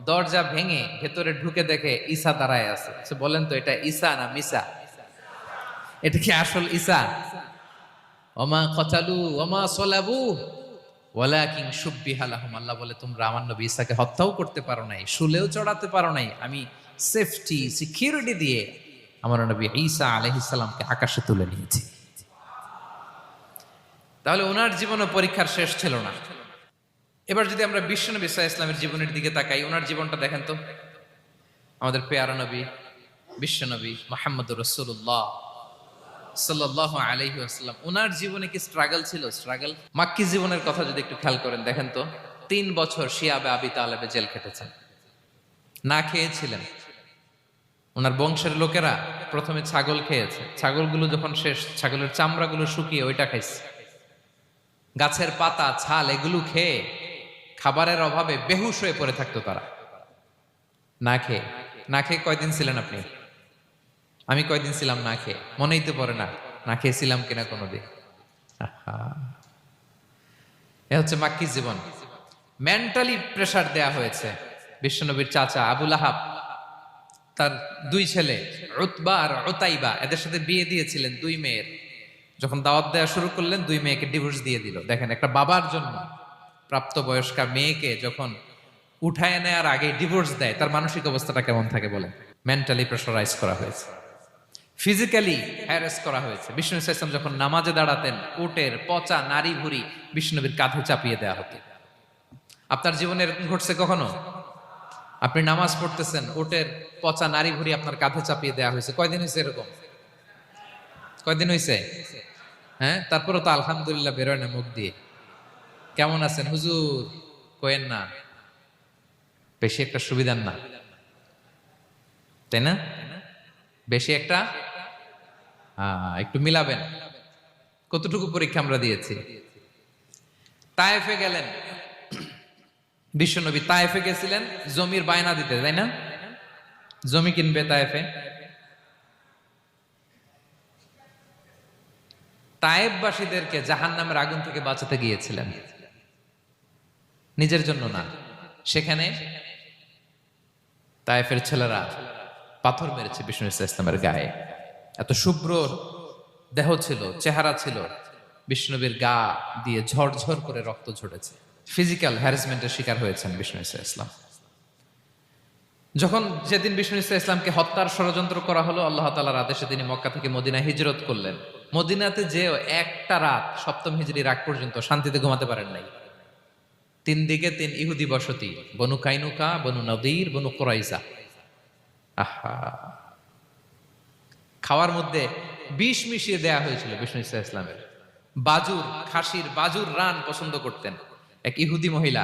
দরজা ভেঙে ভেতরে ঢুকে দেখে ঈসা দাঁড়ায় আছে। বলেন তো এটা ঈসা না মিসা? এটা কি আসল ঈসা? ওমা কতালু ওমা সলাবু ওয়ালাকিন শুব্বিহা লাহুম। আল্লাহ বলে তোমরা আমার নবী ঈসাকে হত্যাও করতে পারো নাই, শুলেও চড়াতে পারো নাই, আমি সেফটি সিকিউরিটি দিয়ে আমার নবী ঈসা আলাইহিস সালামকে আকাশে তুলে নিয়েছি। তাহলে ওনার জীবনে পরীক্ষার শেষ ছিল না। এবার যদি আমরা বিশ্বনবী সাল্লাল্লাহু আলাইহি ওয়াসাল্লামের জীবনের দিকে তাকাই, ওনার জীবনটা দেখেন তো। আমাদের পেয়ারা নবী বিশ্বনবী মুহাম্মদুর রাসূলুল্লাহ সাল্লাল্লাহু আলাইহি ওয়াসাল্লাম, ওনার জীবনে কি স্ট্রাগল ছিল? স্ট্রাগল। মাক্কি জীবনের কথা যদি একটু খেয়াল করেন, দেখেন তো 3 বছর শিয়াবে আবি তালেবে জেল খেটেছেন, না খেয়েছিলেন। ওনার বংশের লোকেরা প্রথমে ছাগল খেয়েছে, ছাগলগুলো যখন শেষ, ছাগলের চামড়াগুলো শুকিয়ে ওইটা খাইছে। গাছের পাতা ছাল এগুলো খেয়ে খাবারের অভাবে বেহুশ হয়ে পড়ে থাকতো তারা। না খেয়ে কয়দিন ছিলেন আপনি? আমি কয়দিন ছিলাম না খেয়ে? মনেই তো পড়ে না, না খেয়েছিলাম কিনা কোনোদিন। এ হচ্ছে মাক্কি জীবন। মেন্টালি প্রেসার দেয়া হয়েছে। বিশ্বনবীর চাচা আবুল আহাব তার দুই ছেলে উতবা আর উতাইবা, এদের সাথে বিয়ে দিয়েছিলেন দুই মেয়ের। যখন দাওয়াত দেওয়া শুরু করলেন, দুই মেয়েকে ডিভোর্স দিয়ে দিল। দেখেন, একটা বাবার জন্য প্রাপ্তবয়স্কা মেয়েকে যখন উঠায় নেয়ার আগে ডিভোর্স দেয়, তার মানসিক অবস্থাটা কেমন থাকে বলেন। মেন্টালি প্রেশারাইজ করা হয়েছে, ফিজিক্যালি হ্যারাস করা হয়েছে। বিষ্ণু ইসলাম যখন নামাজে দাঁড়াতেন, উটের পচা নারী ভুড়ি বিষ্ণুনবীর কাঁধে চাপিয়ে দেওয়া হতো। আপনার জীবনে এরকম ঘটছে কখনো? আপনি নামাজ পড়তেছেন, উটের পচা নারী ভুড়ি আপনার কাঁধে চাপিয়ে দেওয়া হয়েছে। কয়দিন হয়েছে এরকম? কয়দিন হয়েছে? হ্যাঁ, তারপরে তো আলহামদুলিল্লাহ বেরোয় না মুখ দিয়ে। কেমন আছেন হুজুর কোয়েন না, বেশি একটা সুবিধার না, তাই না? বেশি একটা একটু মিলাবেন। কতটুকু পরীক্ষা আমরা দিয়েছি। তায়েফে গেলেন বিশ্বনবী, তায়েফে গেছিলেন জমির বায়না দিতে, তাই না? জমি কিনবে তায়েফে। তায়েফবাসীদেরকে জাহান্নামের আগুন থেকে বাঁচাতে গিয়েছিলেন, নিজের জন্য না। সেখানে তায়েফের ছেলেরা পাথর মেরেছে বিষ্ণু ইসলামের গায়ে। এত শুভ্র দেহ ছিল, চেহারা ছিল, বিষ্ণুবীর গা দিয়ে ঝরঝর করে রক্ত ঝরেছে। ফিজিক্যাল হ্যারাসমেন্টের শিকার হয়েছেন বিষ্ণু ইসলাম। যখন যেদিন বিষ্ণু ইসলামকে হত্যার ষড়যন্ত্র করা হলো, আল্লাহ তাআলার আদেশে তিনি মক্কা থেকে মদিনায় হিজরত করলেন। মদিনাতে যে একটা রাত, সপ্তম হিজরির আগ পর্যন্ত শান্তিতে ঘুমাতে পারেন নাই। 3 দিকে 3 ইহুদি বসতি, বনু কাইনুকা, বনু নদীর, বনু কুরাইজা। আহা, খাওয়ার মধ্যে বিষ মিশিয়ে দেয়া হয়েছিল বিষ্ণু ইসলামের। বাজুর, খাসির বাজুর রান পছন্দ করতেন। এক ইহুদি মহিলা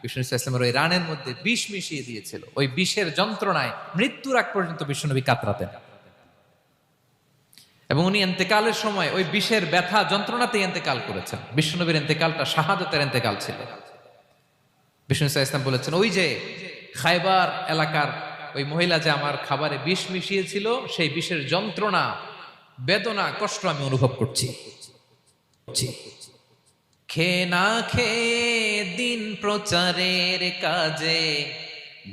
বিষ্ণু ইসলামের ওই রানের মধ্যে বিষ মিশিয়ে দিয়েছিল। ওই বিষের যন্ত্রণায় মৃত্যুর আগ পর্যন্ত বিশ্বনবী কাতরাতেন। এবং উনি ইন্তেকালের সময় ওই বিষের ব্যথা যন্ত্রণাতে ইন্তেকাল করেছেন। বিশ্বনবীর ইন্তেকালটা শাহাদাতের ইন্তেকাল ছিল। বিষ্ণু ইসলাম বলেছেন, ওই যে খায়বার এলাকার ওই মহিলা যে আমার খাবারে বিষ মিশিয়েছিল, সেই বিষের যন্ত্রণা, বেদনা, কষ্ট আমি অনুভব করছি। খেয়ে না খেয়ে দিন প্রচারের কাজে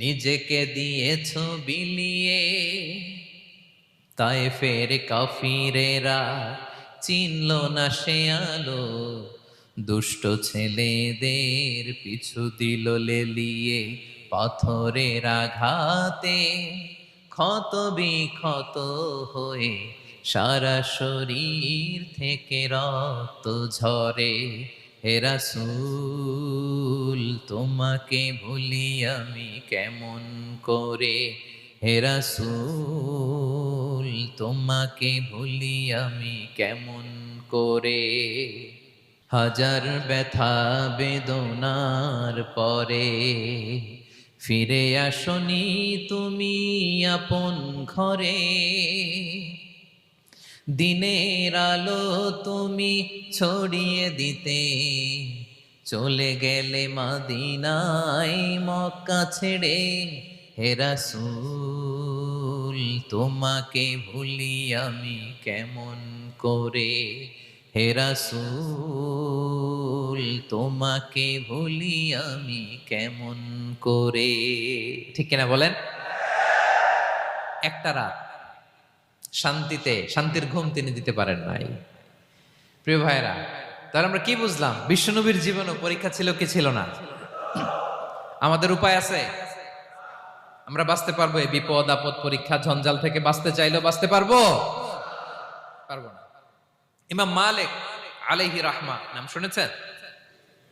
নিজেকে দিয়েছ বিলিয়ে। তায়েফের কাফিরেরা চিনল না সে আলো, দুষ্ট ছেলেদের পিছু দিল লেলিয়ে। পাথরের আঘাতে ক্ষত বিক্ষত হয়ে সারা শরীর থেকে রক্ত ঝরে। হে রাসূল তোমাকে ভুলি আমি কেমন করে, হে রাসূল তোমাকে ভুলি আমি কেমন করে। হাজার ব্যথা বেদনার পরে ফিরে আসনি তুমি আপন ঘরে। দিনের আলো তুমি ছড়িয়ে দিতে চলে গেলে মদিনায় মক্কা ছেড়ে। হে রাসূল তোমাকে ভুলি আমি কেমন করে, হে রাসূল তোমাকে ভুলি আমি কেমন করে। ঠিক কিনা বলেন? একটা রাত শান্তিতে, শান্তির ঘুম তিনি দিতে পারেন নাই। প্রিয় ভাইরা, তাহলে আমরা কি বুঝলাম? বিশ্বনবীর জীবনও পরীক্ষা ছিল কি ছিল না? আমাদের উপায় আছে? আমরা বাঁচতে পারবো এই বিপদ আপদ পরীক্ষা ঝঞ্ঝাল থেকে? বাঁচতে চাইলেও বাঁচতে পারবো? পারবো না। ইমাম মালিক আলাইহি রাহমা নাম শুনেছেন?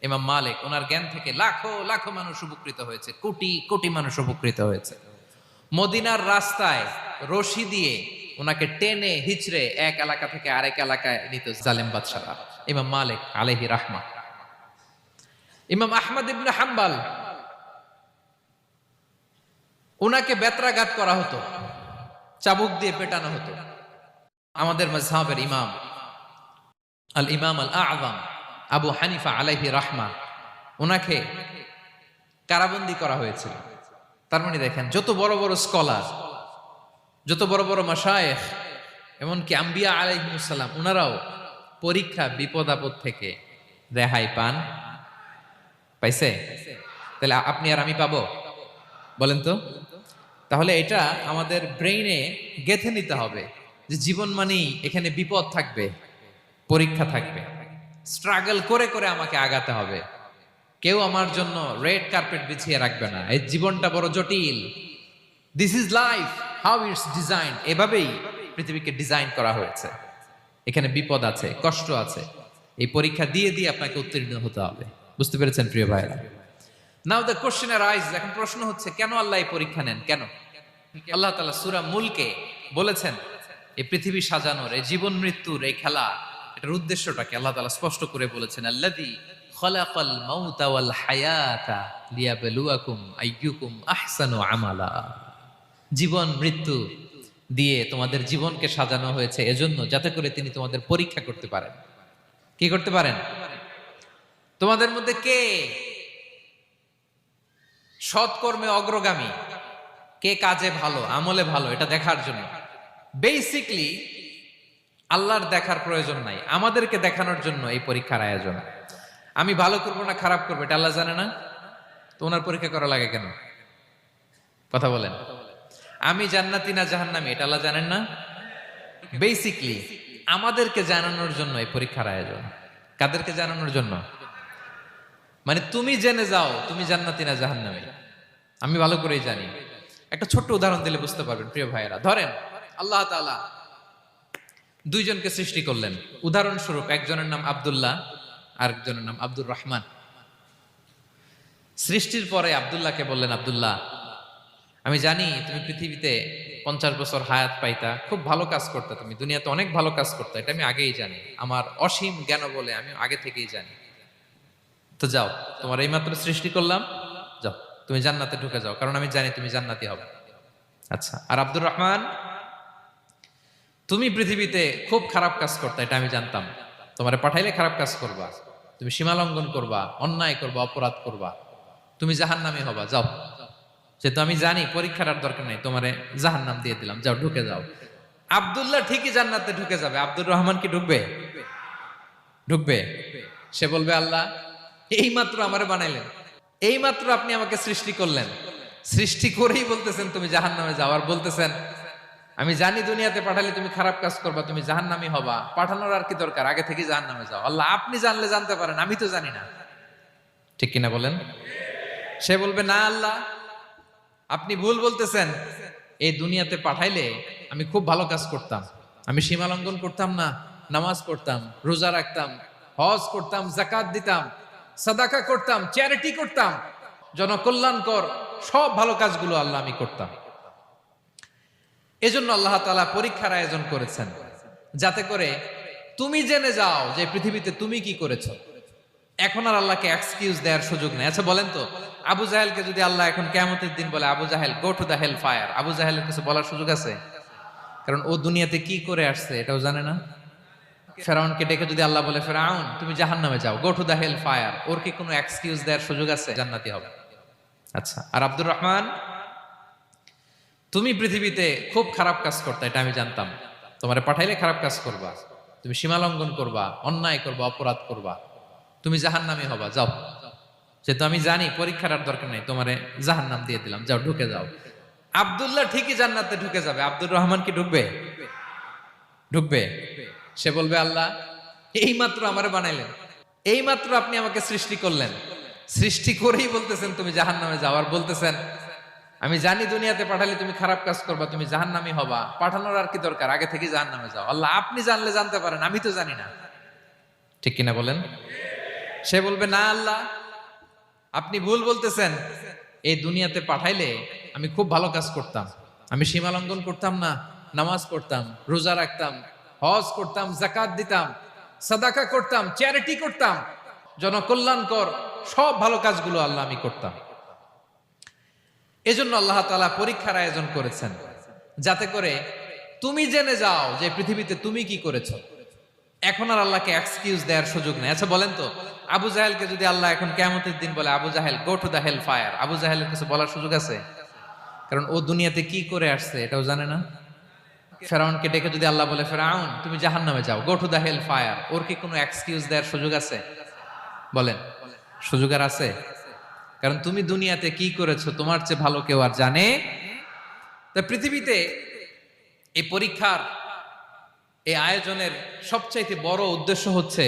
ইমাম মালিক, ওনার জ্ঞান থেকে লাখো লাখো মানুষ উপকৃত হয়েছে, কোটি কোটি মানুষ উপকৃত হয়েছে। মদিনার রাস্তায় রশি দিয়ে ওনাকে টেনে হিচড়ে এক এলাকা থেকে আরেক এলাকায় নিত জালেম বাদশারা। ইমাম মালিক আলাইহি রাহমা। ইমাম আহমদ ইবনে হাম্বল, ওনাকে বেত্রাঘাত করা হতো, চাবুক দিয়ে পেটানো হতো। আমাদের মাযহাবের ইমাম আল ইমাম আল আযম আবু হানিফা আলাইহি রাহমা, ওনাকে কারাবন্দী করা হয়েছিল। তার মানে দেখেন, যত বড় বড় স্কলার, যত বড় বড় মাশায়েখ, এমনকি আম্বিয়া আলাইহিমুস সালাম, ওনারাও পরীক্ষা বিপদ আপদ থেকে রেহাই পান পাইছে? তাহলে আপনি আর আমি পাবো? বলেন তো। তাহলে এটা আমাদের ব্রেইনে গেঁথে নিতে হবে যে জীবন মানেই এখানে বিপদ থাকবে, পরীক্ষা থাকবে, স্ট্রাগল করে করে আমাকে আগাতে হবে। কেউ আমার জন্য রেড কার্পেট বিছিয়ে রাখবে না। এই জীবনটা বড় জটিল। This is life, how it's design. এভাবেই পৃথিবীকে ডিজাইন করা হয়েছে। এখানে বিপদ আছে, কষ্ট আছে। এই পরীক্ষা দিয়ে দিয়ে আপনাকে উত্তীর্ণ হতে হবে। বুঝতে পেরেছেন প্রিয় ভাইরা? নাও দ্য কোশ্চেন আরাইজ, এখন প্রশ্ন হচ্ছে কেন আল্লাহ এই পরীক্ষা নেন? কেন? আল্লাহ তাআলা সূরা মুলকে বলেছেন এই পৃথিবী সাজানোর, এই জীবন মৃত্যুর এই খেলা, এটার উদ্দেশ্যটাকে আল্লাহ তাআলা স্পষ্ট করে বলেছেন, আল্লাযী খালাকাল মাউতা ওয়াল হায়াতা লিয়াবলুয়াকুম আইয়ুকুম আহসানু আমালা। জীবন মৃত্যু দিয়ে তোমাদের জীবনকে সাজানো হয়েছে এজন্য, যাতে করে তিনি তোমাদের পরীক্ষা করতে পারেন। কি করতে পারেন? তোমাদের মধ্যে কে সৎকর্মে অগ্রগামী, কে কাজে ভালো, আমলে ভালো, এটা দেখার জন্য। বেসিকলি আল্লাহর দেখার প্রয়োজন নাই, আমাদেরকে দেখানোর জন্য এই পরীক্ষার আয়োজন। আমি ভালো করবো না খারাপ করবো এটা আল্লাহ জানে না? তো ওনার পরীক্ষা করা লাগে কেন? কথা বলেন। আমি জান্নাতি না জাহান্নামী এটা আল্লাহ জানেন না? বেসিকলি আমাদেরকে জানানোর জন্য এই পরীক্ষার আয়োজন। কাদেরকে জানানোর জন্য? মানে তুমি জেনে যাও তুমি জান্নাতি না জাহান্নামী। আমি ভালো করেই জানি। একটা ছোট্ট উদাহরণ দিলে বুঝতে পারবেন প্রিয় ভাইয়েরা। ধরেন আল্লাহ তাআলা দুইজনকে সৃষ্টি করলেন। উদাহরণস্বরূপ একজনের নাম আব্দুল্লাহ, আরেকজনের নাম আব্দুর রহমান। সৃষ্টির পরে আব্দুল্লাহকে বললেন, আব্দুল্লাহ আমি জানি তুমি পৃথিবীতে 50 বছর হায়াত পাইতা, খুব ভালো কাজ করতে, তুমি দুনিয়াতে অনেক ভালো কাজ করতে, এটা আমি আগেই জানি। আমার অসীম জ্ঞান বলে আমি আগে থেকেই জানি। তো যাও, তোমার এইমাত্র সৃষ্টি করলাম, যাও তুমি জান্নাতে ঢুকে যাও, কারণ আমি জানি তুমি জান্নাতি হবে। আচ্ছা, আর আব্দুর রহমান তুমি পৃথিবীতে খুব খারাপ কাজ করতে, এটা আমি জানতাম। তোমারে পাঠাইলে খারাপ কাজ করবা, তুমি সীমা লঙ্ঘন করবা, অন্যায় করবা, অপরাধ করবা, তুমি জাহান্নামী হবা। যাও, যেহেতু আমি জানি পরীক্ষার আর দরকার নেই, তোমারে জাহান্নাম দিয়ে দিলাম, যাও ঢুকে যাও। আব্দুল্লাহ ঠিকই জান্নাতে ঢুকে যাবে, আব্দুর রহমান কি ঢুকবে? ঢুকবে। সে বলবে, আল্লাহ এইমাত্র আমারে বানাইলেন, এইমাত্র আপনি আমাকে সৃষ্টি করলেন, সৃষ্টি করেই বলতেছেন তুমি জাহান্নামে যাও, আর বলতেছেন আমি জানি দুনিয়াতে পাঠালে তুমি খারাপ কাজ করবা, তুমি জাহান্নামী হবা, পাঠানোর আর কি দরকার, আগে থেকে জাহান্নামে যাও। আল্লাহ আপনি জানলে জানতে পারেন, আমি তো জানি না। ঠিক কিনা বলেন? সে বলবে, না আল্লাহ আপনি ভুল বলতেছেন, এই দুনিয়াতে পাঠাইলে আমি খুব ভালো কাজ করতাম, আমি সীমা লঙ্ঘন করতাম না, নামাজ পড়তাম, রোজা রাখতাম, হজ করতাম, যাকাত দিতাম, সাদাকা করতাম, চ্যারিটি করতাম, জনকল্যাণকর সব ভালো কাজগুলো আল্লাহ আমি করতাম। এজন্য আল্লাহ তাআলা পরীক্ষার আয়োজন করেছেন, যাতে করে তুমি জেনে যাও যে পৃথিবীতে তুমি কি করেছো। এখন আর আল্লাহকে এক্সকিউজ দেওয়ার সুযোগ নেই। আচ্ছা বলেন তো, আবু জাহেলকে যদি আল্লাহ এখন কিয়ামতের দিন বলে, আবু জাহেল go to the hell fire, আবু জাহেলের কিছু বলার সুযোগ আছে? কারণ ও দুনিয়াতে কি করে আসছে এটাও জানে না। ফেরাউনকে ডেকে যদি আল্লাহ বলে, ফেরাউন তুমি জাহান্নামে যাও, go to the hell fire, ওর কি কোনো এক্সকিউজ দেওয়ার সুযোগ আছে? জান্নাতি হবে। আচ্ছা, আর আব্দুর রহমান তুমি পৃথিবীতে খুব খারাপ কাজ করতে, এটা আমি জানতাম, তোমারে পাঠাইলে খারাপ কাজ করবা, তুমি সীমা লঙ্ঘন করবা, অন্যায় করবা, অপরাধ করবা, তুমি জাহান্নামী হবা। যাও, যেহেতু আমি জানি পরীক্ষার আর দরকার নেই, তোমারে জাহান্নাম দিয়ে দিলাম, যাও ঢুকে যাও। আব্দুল্লাহ ঠিকই জান্নাতে ঢুকে যাবে, আব্দুর রহমান কি ঢুকবে? ঢুকবে। সে বলবে, আল্লাহ এইমাত্র আমারে বানাইলেন, এইমাত্র আপনি আমাকে সৃষ্টি করলেন, সৃষ্টি করেই বলতেছেন তুমি জাহান্নামে যাও, আর বলতেছেন আমি জানি দুনিয়াতে পাঠালে তুমি খারাপ কাজ করবা, তুমি জাহান্নামী হবা, পাঠানোর আর কি দরকার, আগে থেকে জাহান্নামে যাও। আল্লাহ আপনি জানলে জানতে পারেন, আমি তো জানি না। ঠিক কিনা বলেন? সে বলবে, না আল্লাহ আপনি ভুল বলতেছেন, এই দুনিয়াতে পাঠাইলে আমি খুব ভালো কাজ করতাম, আমি সীমা লঙ্ঘন করতাম না, নামাজ পড়তাম, রোজা রাখতাম, হজ করতাম, যাকাত দিতাম, সাদাকা করতাম, চ্যারিটি করতাম, জনকল্যাণকর সব ভালো কাজগুলো আল্লাহ আমি করতাম। এজন্য আল্লাহ তাআলা পরীক্ষার আয়োজন করেছেন, যাতে করে তুমি জেনে যাও যে পৃথিবীতে তুমি কি করেছো। এখন আর আল্লাহকে এক্সকিউজ দেওয়ার সুযোগ নেই। আচ্ছা বলেন তো, আবু জাহেলকে যদি আল্লাহ এখন কিয়ামতের দিন বলে, আবু জাহেল go to the hell fire, আবু জাহেলের কিছু বলার সুযোগ আছে? কারণ ও দুনিয়াতে কি করে আসছে এটাও জানে না। ফেরাউনকে ডেকে যদি আল্লাহ বলে, ফেরাউন তুমি জাহান্নামে যাও, go to the hell fire, ওর কি কোনো এক্সকিউজ দেওয়ার সুযোগ আছে? বলেন, সুযোগ আর আছে? কারণ তুমি দুনিয়াতে কি করেছো তোমার চেয়ে ভালো কেউ আর জানে। তা পৃথিবীতে এই পরীক্ষার এই আয়োজনের সবচাইতে বড় উদ্দেশ্য হচ্ছে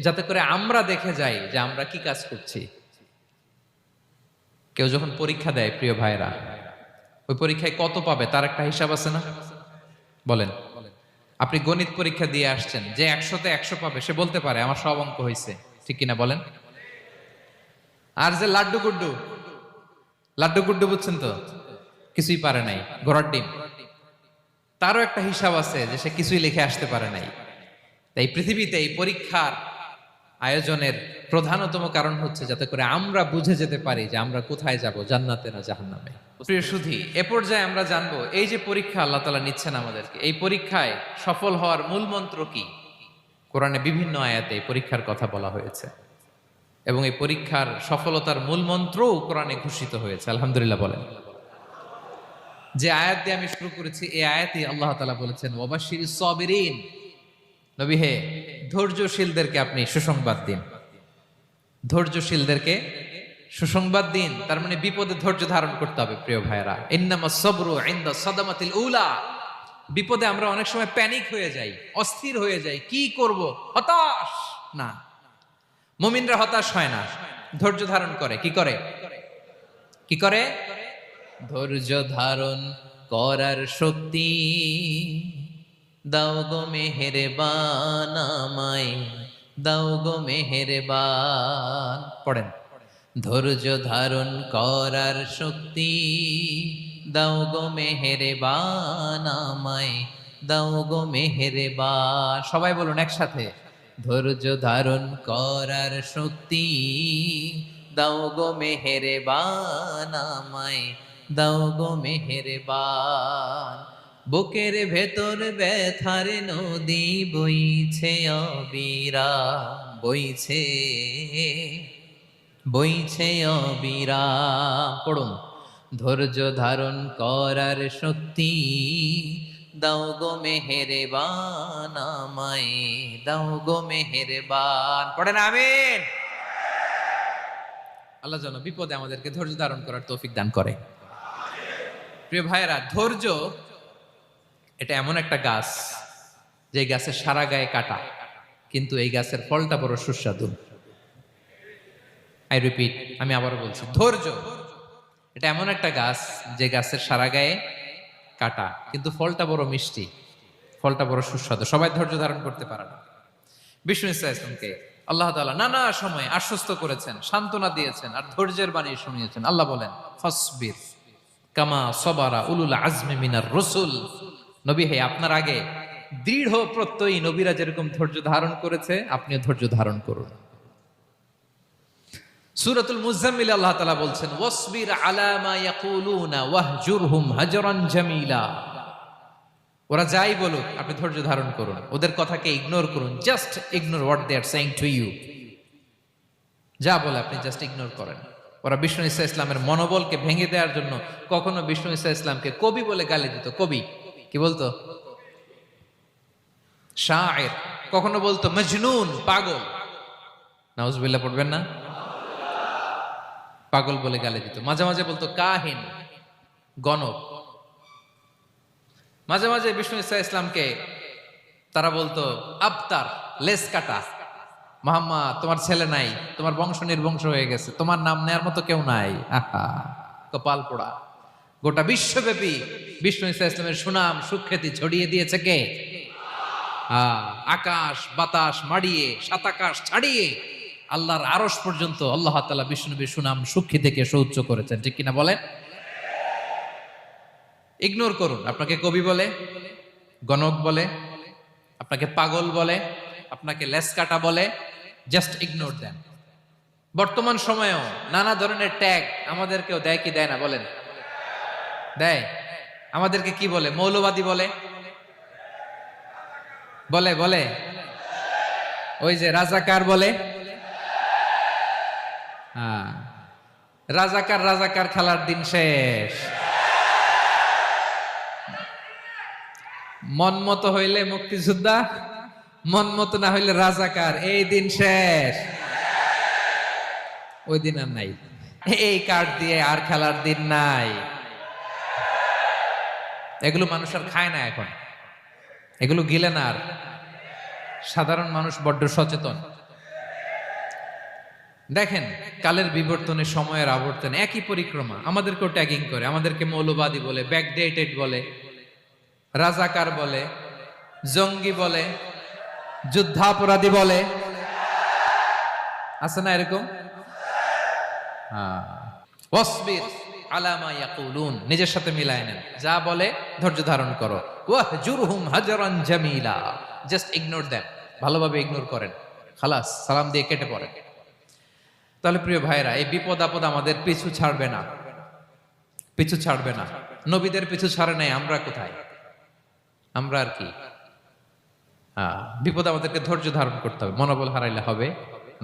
যাতে করে আমরা দেখে যাই যে আমরা কি কাজ করছি। কেউ যখন পরীক্ষা দেয় প্রিয় ভাইরা, ওই পরীক্ষায় কত পাবে তার একটা হিসাব আছে না? বলেন, আপনি গণিত পরীক্ষা দিয়ে আসছেন, যে 100-তে 100 পাবে সে বলতে পারে আমার সব অঙ্ক হয়েছে, ঠিক কিনা বলেন? আর যে লাড্ডু গুড্ডু বুঝছেন তো, কিছুই পারে নাই, ঘোড়ার ডিম, তারও একটা হিসাব আছে যে সে কিছুই লিখে আসতে পারে নাই। তাই পৃথিবীতে এই পরীক্ষার আয়োজনের প্রধানতম কারণ হচ্ছে যাতে করে আমরা বুঝে যেতে পারি যে আমরা কোথায় যাব, জান্নাতে না জাহান্নামে। প্রিয় সুধী, এ পর্যায়ে আমরা জানবো এই যে পরীক্ষা আল্লাহ তাআলা নিচ্ছেন আমাদেরকে, এই পরীক্ষায় সফল হওয়ার মূল মন্ত্র কি। কোরআনে বিভিন্ন আয়াতে এই পরীক্ষার কথা বলা হয়েছে এবং এই পরীক্ষার সফলতার মূল মন্ত্রও কোরআনে ঘোষিত হয়েছে। আলহামদুলিল্লাহ বলেন। যে আয়াত দিয়ে আমি শুরু করেছি এই আয়াতে আল্লাহ তাআলা বলেছেন ওয়াবাশশিরিস সাবিরিন, নবী হে ধৈর্যশীলদেরকে আপনি সুসংবাদ দিন। ধৈর্যশীলদেরকে সুসংবাদ দিন, তার মানে বিপদে ধৈর্য ধারণ করতে হবে। প্রিয় ভাইরা, ইন্নামাস সাবরু ইনদা সাদামাতিল উলা। বিপদে আমরা অনেক সময় প্যানিক হয়ে যাই, অস্থির হয়ে যাই, কি করব, হতাশ না। মুমিনরা হতাশ হয় না, ধৈর্য ধারণ করে। কি করে? ধৈর্য ধারণ করার শক্তি দাও গো মেহেরবান আমায়, দাও গো মেহেরবান। পড়েন, ধৈর্য ধারণ করার শক্তি দাও গো মেহেরবান আমায়, দাও গো মেহেরবান। সবাই বলুন একসাথে, ধৈর্য ধারণ করার শক্তি দাও গো মেহেরবান আমায়, দাও গো মেহেরবান। বুকের ভেতর ব্যথার নদী বইছে অবিরাম, বইছে অবিরাম। পড়ুন, ধৈর্য ধারণ করার শক্তি দাও গো মেহেরবান আমায়, দাও গো মেহেরবান। পড়েন আমিন। আল্লাহ যেন বিপদে আমাদেরকে ধৈর্য ধারণ করার তৌফিক দান করে। প্রিয় ভাইয়েরা, ধৈর্য এটা এমন একটা গাছ যে গাছের সারা গায়ে কাটা, কিন্তু এই গাছের ফলটা বড় সুস্বাদু। আই রিপিট, আমি আবারও বলছি, ধৈর্য এটা এমন একটা গাছ যে গাছের সারা গায়ে কাটা, কিন্তু ফলটা বড় মিষ্টি, ফলটা বড় সুস্বাদু। সবাই ধৈর্য ধারণ করতে পারে না। বিষ্ণু ইসা ইসলামকে আল্লাহ তাআলা নানা সময় আশ্বস্ত করেছেন, সান্ত্বনা দিয়েছেন আর ধৈর্যের বাণী শুনিয়েছেন। আল্লাহ বলেন ফাসবির কামা সবারা উলুল আজমি মিনার রসুল। নবী হে, আপনার আগে দৃঢ় প্রত্যয়ী নবীরা যেরকম ধৈর্য ধারণ করেছে আপনিও ধৈর্য ধারণ করুন। সূরাতুল মুজাম্মিল আল্লাহ তাআলা বলছেন ওয়াসবির আলা মা ইয়াকুলুনা ওয়াহজুরহুম হাজরান জামিলা। ওরা যাই বলুক আপনি ধৈর্য ধারণ করুন, ওদের কথাকে ইগনোর করুন। Just ignore what they are saying to you. যা বলে আপনি জাস্ট ইগনোর করেন। ওরা বিষ্ণু ইসা ইসলামের মনোবলকে ভেঙে দেওয়ার জন্য কখনো বিষ্ণু ইসা ইসলামকে কবি বলে গালি দিত। কবি কি বলতো? শায়ের। কখনো বলতো মজনুন, পাগল। নাউজুবিল্লাহ পড়বেন না? পাগল বলে গালি দিত। মাঝে মাঝে বলতো কাহিন, গণক। মাঝে মাঝে বিষ্ণু ইসা ইসলামকে তারা বলতো আবতার, লেস কাটা। মুহাম্মদ, তোমার ছেলে নাই, তোমার বংশ নির্বংশ হয়ে গেছে, তোমার নাম নেয়ার মতো কেউ নাই। আহা, কপাল পোড়া। গোটা বিশ্বব্যাপী বিষ্ণু ইসা ইসলামের সুনাম সুখ্যাতি ছড়িয়ে দিয়েছে কে? আকাশ বাতাস মাড়িয়ে, সাত আকাশ ছাড়িয়ে আল্লাহর আরশ পর্যন্ত আল্লাহ তাআলা বিষ্ণুনবীর সুনাম সুখ্যাতিকে সৌচ্চ করেছেন। ঠিক কিনা বলেন? ইগনোর করুন। আপনাকে কবি বলে, গণক বলে, আপনাকে পাগল বলে, আপনাকে লেসকাটা বলে, জাস্ট ইগনোর দেন। বর্তমান সময়েও নানা ধরনের ট্যাগ আমাদেরকেও দেয় কি দেয় না? বলেন, দেয়। আমাদেরকে কি বলে? মৌলবাদী বলে, বলে বলে ওই যে রাজাকার বলে। রাজাকার রাজাকার খেলার দিন শেষ। মন মতো হইলে মুক্তিযোদ্ধা, মন মতো না হইলে রাজাকার, এই দিন শেষ। ওই দিন আর নাই। এই কার্ড দিয়ে আর খেলার দিন নাই। এগুলো মানুষ আর খায় না এখন, এগুলো গিলে না আর। সাধারণ মানুষ বড্ড সচেতন। দেখেন, কালের বিবর্তনে, সময়ের আবর্তনে একই পরিক্রমা আমাদেরকেও ট্যাগিং করে, আমাদেরকে মৌলবাদী বলে, ব্যাকডেটেড বলে, রাজাকার বলে, জঙ্গি বলে, যুদ্ধাপরাধী বলে। আছে না এরকম? ওয়াসবির আলা মা ইয়াকুলুন, নিজের সাথে মিলায় নেন, যা বলে ধৈর্য ধারণ করো। ওয়াহজুরহুম হাজরান জামিলা, জাস্ট ইগনোর দেম, ভালোভাবে ইগনোর করেন, খালাস, সালাম দিয়ে কেটে পড়েন। তাহলে প্রিয় ভাইরা, এই বিপদ আপদ আমাদের পিছু ছাড়বে না, পিছু ছাড়বে না। নবীদের পিছু ছাড়ে নাই, আমরা কোথায়? আমরা আর কি? বিপদ আমাদেরকে ধৈর্য ধারণ করতে হবে, মনোবল হারাইলে হবে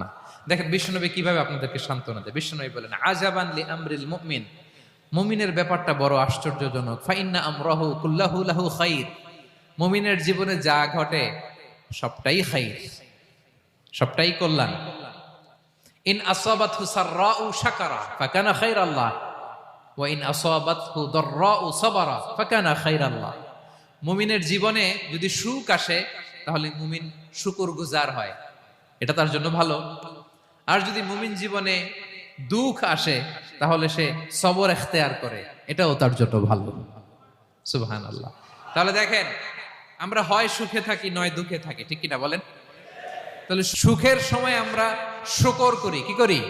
না। দেখেন বিশ্বনবী কিভাবে আপনাদেরকে সান্ত্বনা দেয়। বিশ্বনবী বলেন, আজাবান লি আমরিল মুমিন, মুমিনের ব্যাপারটা বড় আশ্চর্যজনক। ফাইন্না আমরাহু কুল্লাহু লাহু খাইর, মুমিনের জীবনে যা ঘটে সবটাই খাইর, সবটাই কল্যাণ। ইন আসাবাতহু সাররাউ শাকারা ফাকানা খাইরাল্লাহ ওয়া ইন আসাবাতহু দাররাউ সাবারা ফাকানা খাইরাল্লাহ। মুমিনের জীবনে যদি সুখ আসে তাহলে মুমিন শুকরগুজার হয়, এটা তার জন্য ভালো। আর যদি মুমিন জীবনে দুঃখ আসে তাহলে সে সবর ইখতিয়ার করে, এটাও তার জন্য ভালো। সুবহানাল্লাহ। তাহলে দেখেন, আমরা হয় সুখে থাকি নয় দুঃখে থাকি, ঠিক কিনা বলেন? তাহলে সুখের সময় আমরা শুকর করি, কি করি?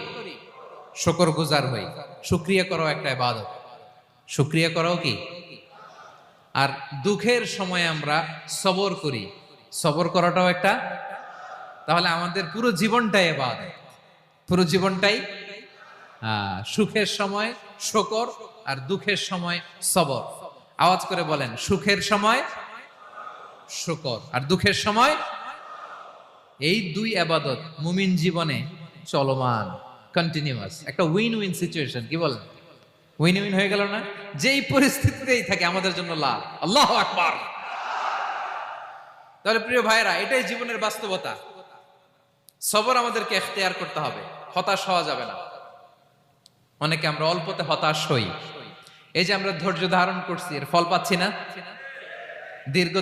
শুকরগুজার হই। শুকরিয়া করাও একটা ইবাদত, শুকরিয়া করাও কি? আর দুঃখের সময় আমরা সবর করি, সবর করাটাও একটা। তাহলে আমাদের পুরো জীবনটাই ইবাদত, পুরো জীবনটাই সুখের সময় শুকর আর দুঃখের সময় সবর। আওয়াজ করে বলেন, সুখের সময় শুকর আর দুঃখের সময়। এই দুই ইবাদত মুমিন জীবনে চলমান, কন্টিনিউয়াস, একটা উইন উইন সিচুয়েশন। কি বলেন? উইন উইন হয়ে গেল না? যেই পরিস্থিতিতেই থাকে আমাদের জন্য লাভ। আল্লাহু আকবার। তাহলে প্রিয় ভাইরা, এটাই জীবনের বাস্তবতা। সবর আমাদেরকে ইখতিয়ার করতে হবে, হতাশ হওয়া যাবে না। অনেকে আমরা অল্পতে হতাশ হই। এই যে আমরা ধৈর্য ধারণ করছি, এর ফল পাচ্ছি না? দীর্ঘ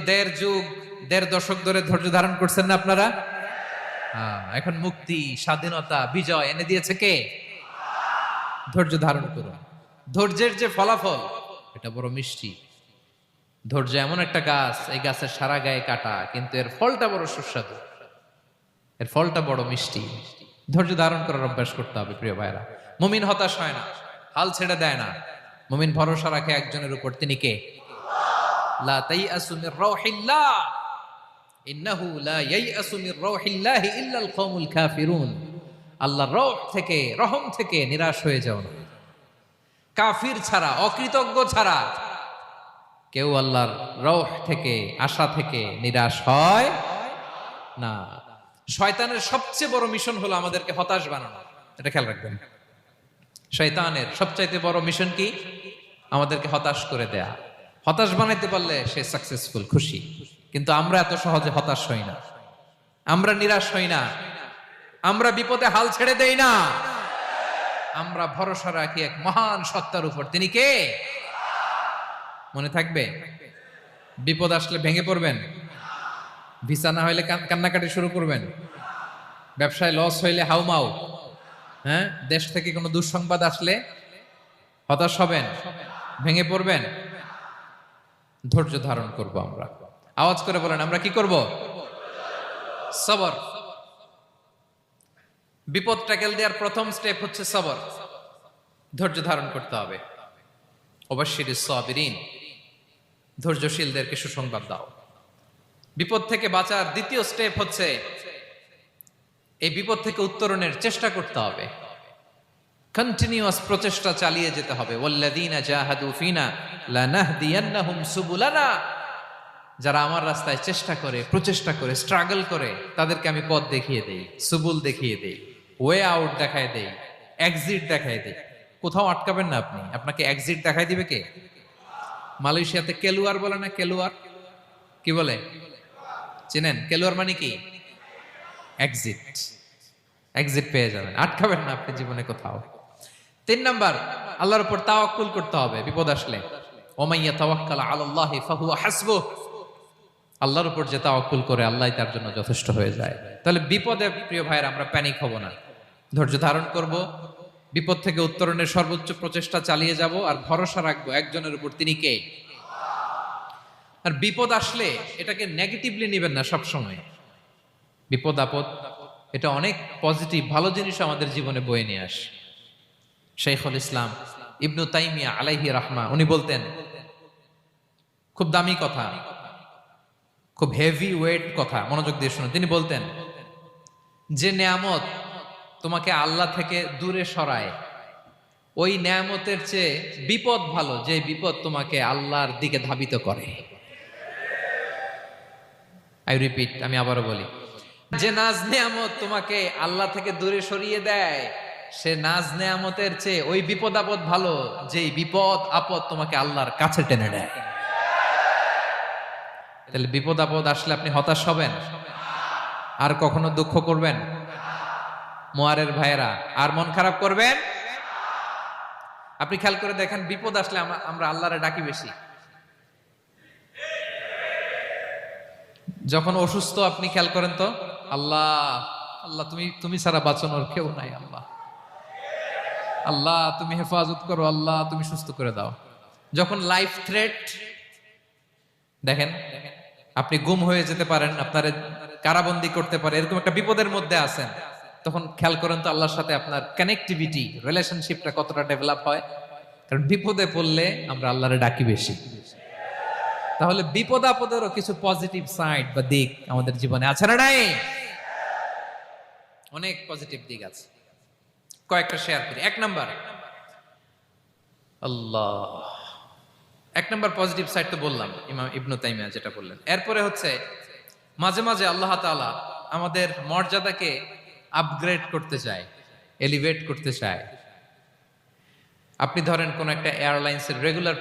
দেড় দশক ধরে ধৈর্য ধারণ করছেন না আপনারা? এখন মুক্তি, স্বাধীনতা, বিজয় এনে দিয়েছে কে? ধৈর্য ধারণ করুন। ধৈর্যের যে ফলাফল, এটা বড় মিষ্টি। ধৈর্য এমন একটা গাছ, এই গাছের সারা গায়ে কাটা, কিন্তু এর ফলটা বড় সুস্বাদু, এর ফলটা বড় মিষ্টি। ধৈর্য ধারণ করার অভ্যাস করতে হবে প্রিয় ভাইরা। মুমিন হতাশ হয় না, হাল ছেড়ে দেয় না। মুমিন ভরসা রাখে একজনের উপর, তিনি কে? লা তাইআসু মির রাউহিল্লাহ ইন্নাহু লা ইয়াইআসু মির রাউহিল্লাহি ইল্লাল কওমুল কাফিরুন। আল্লাহর রহ থেকে, রহম থেকে নিরাশ হয়ে যাও না। কাফির ছাড়া, অকৃতজ্ঞ ছাড়া কেউ আল্লাহর রহ থেকে, আশা থেকে নিরাশ হয় না। শয়তানের সবচেয়ে বড় মিশন হলো আমাদেরকে হতাশ বানানো, এটা খেয়াল রাখবেন। শয়তানের সবচাইতে বড় মিশন কি? আমাদেরকে হতাশ করে দেয়া। হতাশ বানাইতে পারলে সে সাকসেসফুল, খুশি। কিন্তু আমরা এত সহজে হতাশ হই না, আমরা নিরাশ হই না, আমরা বিপদে হাল ছেড়ে দেই না। আমরা ভরসা রাখি এক মহান সত্তার উপর, তিনি কে? মনে থাকবে? বিপদ আসলে ভেঙে পড়বেন, ভিসা না হইলে কান্নাকাটি শুরু করবেন, ব্যবসায় লস হইলে হাউমাউ, দেশ থেকে কোনো দুঃসংবাদ আসলে হতাশ হবেন, ভেঙে পড়বেন। ধৈর্য ধারণ করব আমরা। আওয়াজ করে বলেন, আমরা কি করব? সবর। বিপদ ট্যাকেল দেওয়ার প্রথম স্টেপ হচ্ছে সবর, ধৈর্য ধারণ করতে হবে। অবশ্যই সাবিরিন, ধৈর্যশীলদেরকে সুসংবাদ দাও। বিপদ থেকে বাঁচার দ্বিতীয় স্টেপ হচ্ছে এই বিপদ থেকে উত্তরণের চেষ্টা করতে হবে, কন্টিনিউয়াস প্রচেষ্টা চালিয়ে যেতে হবে। ওয়াল্লাযীনা জাহাদু ফিনা লানাহদিয়ান্নাহুম সুবুলানা, যারা আমার রাস্তায় চেষ্টা করে, প্রচেষ্টা করে, স্ট্রাগল করে, তাদেরকে আমি পথ দেখিয়ে দেই, সুবুল দেখিয়ে দেই, ওয়ে আউট দেখায় দেই, এক্সিট দেখায় দেই। কোথাও আটকাবেন না আপনি, আপনাকে এক্সিট দেখায় দিবে কে? মালয়েশিয়াতে কেলুয়ার বলে না? কেলুয়ার কি বলে চেনেন? কেলুয়ার মানে কি? এক্সিট। এক্সিট পেয়ে যাবেন, আটকাবেন না আপনি জীবনে কোথাও। তিন নাম্বার, আল্লাহর উপর তাওয়াক্কুল করতে হবে বিপদ আসলে। ওমাইয়া তাওয়াক্কাল আলাল্লাহি ফাহুয়া হাসবুহ, আল্লাহর উপর যে তাওয়াক্কুল করে আল্লাহই তার জন্য যথেষ্ট হয়ে যায়। তাহলে বিপদে প্রিয় ভাইয়ের আমরা প্যানিক হব না, ধৈর্য ধারণ করব, বিপদ থেকে উত্তরণের সর্বোচ্চ প্রচেষ্টা চালিয়ে যাব, আর ভরসা রাখবো একজনের উপর, তিনি কে? আর বিপদ আসলে এটাকে নেগেটিভলি নেবেন না সবসময়। বিপদ আপদ এটা অনেক পজিটিভ ভালো জিনিস আমাদের জীবনে বয়ে নিয়ে আসে। শাইখুল ইসলাম ইবনু তাইমিয়া আলাইহি রাহমা উনি বলতেন, খুব দামি কথা, খুব হেভি ওয়েট কথা, মনোযোগ দিয়ে শুনুন। তিনি বলতেন, যে নেয়ামত তোমাকে আল্লাহ থেকে দূরে সরায়, ওই নেয়ামতের চেয়ে বিপদ ভালো যে বিপদ তোমাকে আল্লাহর দিকে ধাবিত করে। আই রিপিট, আমি আবারও বলি, যে নাজ নেয়ামত তোমাকে আল্লাহ থেকে দূরে সরিয়ে দেয়, সে নাজ নেয়ামতের চেয়ে ওই বিপদ আপদ ভালো যেই বিপদ আপদ তোমাকে আল্লাহর কাছে টেনে নেয়। তাহলে বিপদ আপদ আসলে আপনি হতাশ হবেন? আর কখনো দুঃখ করবেন? মোয়ারের ভাইয়েরা, আর মন খারাপ করবেন? আপনি খেয়াল করে দেখেন, বিপদ আসলে আমরা আল্লাহরে ডাকি বেশি। যখন অসুস্থ আপনি খেয়াল করেন তো, আল্লাহ আল্লাহ তুমি ছাড়া বাঁচানোর কেউ নাই, আল্লাহ আল্লাহ তুমি হেফাজত করো, আল্লাহ তুমি সুস্থ করে দাও। যখন লাইফ থ্রেট, দেখেন আপনি গুম হয়ে যেতে পারেন, আপনার কারাবন্দি করতে পারে, এরকম একটা বিপদের মধ্যে আছেন, তখন খেয়াল করেন তো আল্লাহর সাথে আপনার কানেক্টিভিটি, রিলেশনশিপটা কতটা ডেভেলপ হয়। কারণ বিপদে পড়লে আমরা আল্লাহরে ডাকি বেশি। তাহলে বিপদ আপদেরও কিছু পজিটিভ সাইড বা দিক আমাদের জীবনে আছে না নাই? অনেক পজিটিভ দিক আছে, কয়েকটা শেয়ার করি। এক নাম্বার, আল্লাহ এক নাম্বার পজিটিভ সাইড তো বললাম, ইমাম ইবনু তাইমিয়া যেটা বললেন। এরপরে হচ্ছে মাঝে মাঝে আল্লাহ তাআলা আমাদের মর্যাদাকে আপগ্রেড করতে চায়, এলিভেট করতে চায়। আপনি ধরেন কোন একটা এয়ারলাইন্সের রেগুলার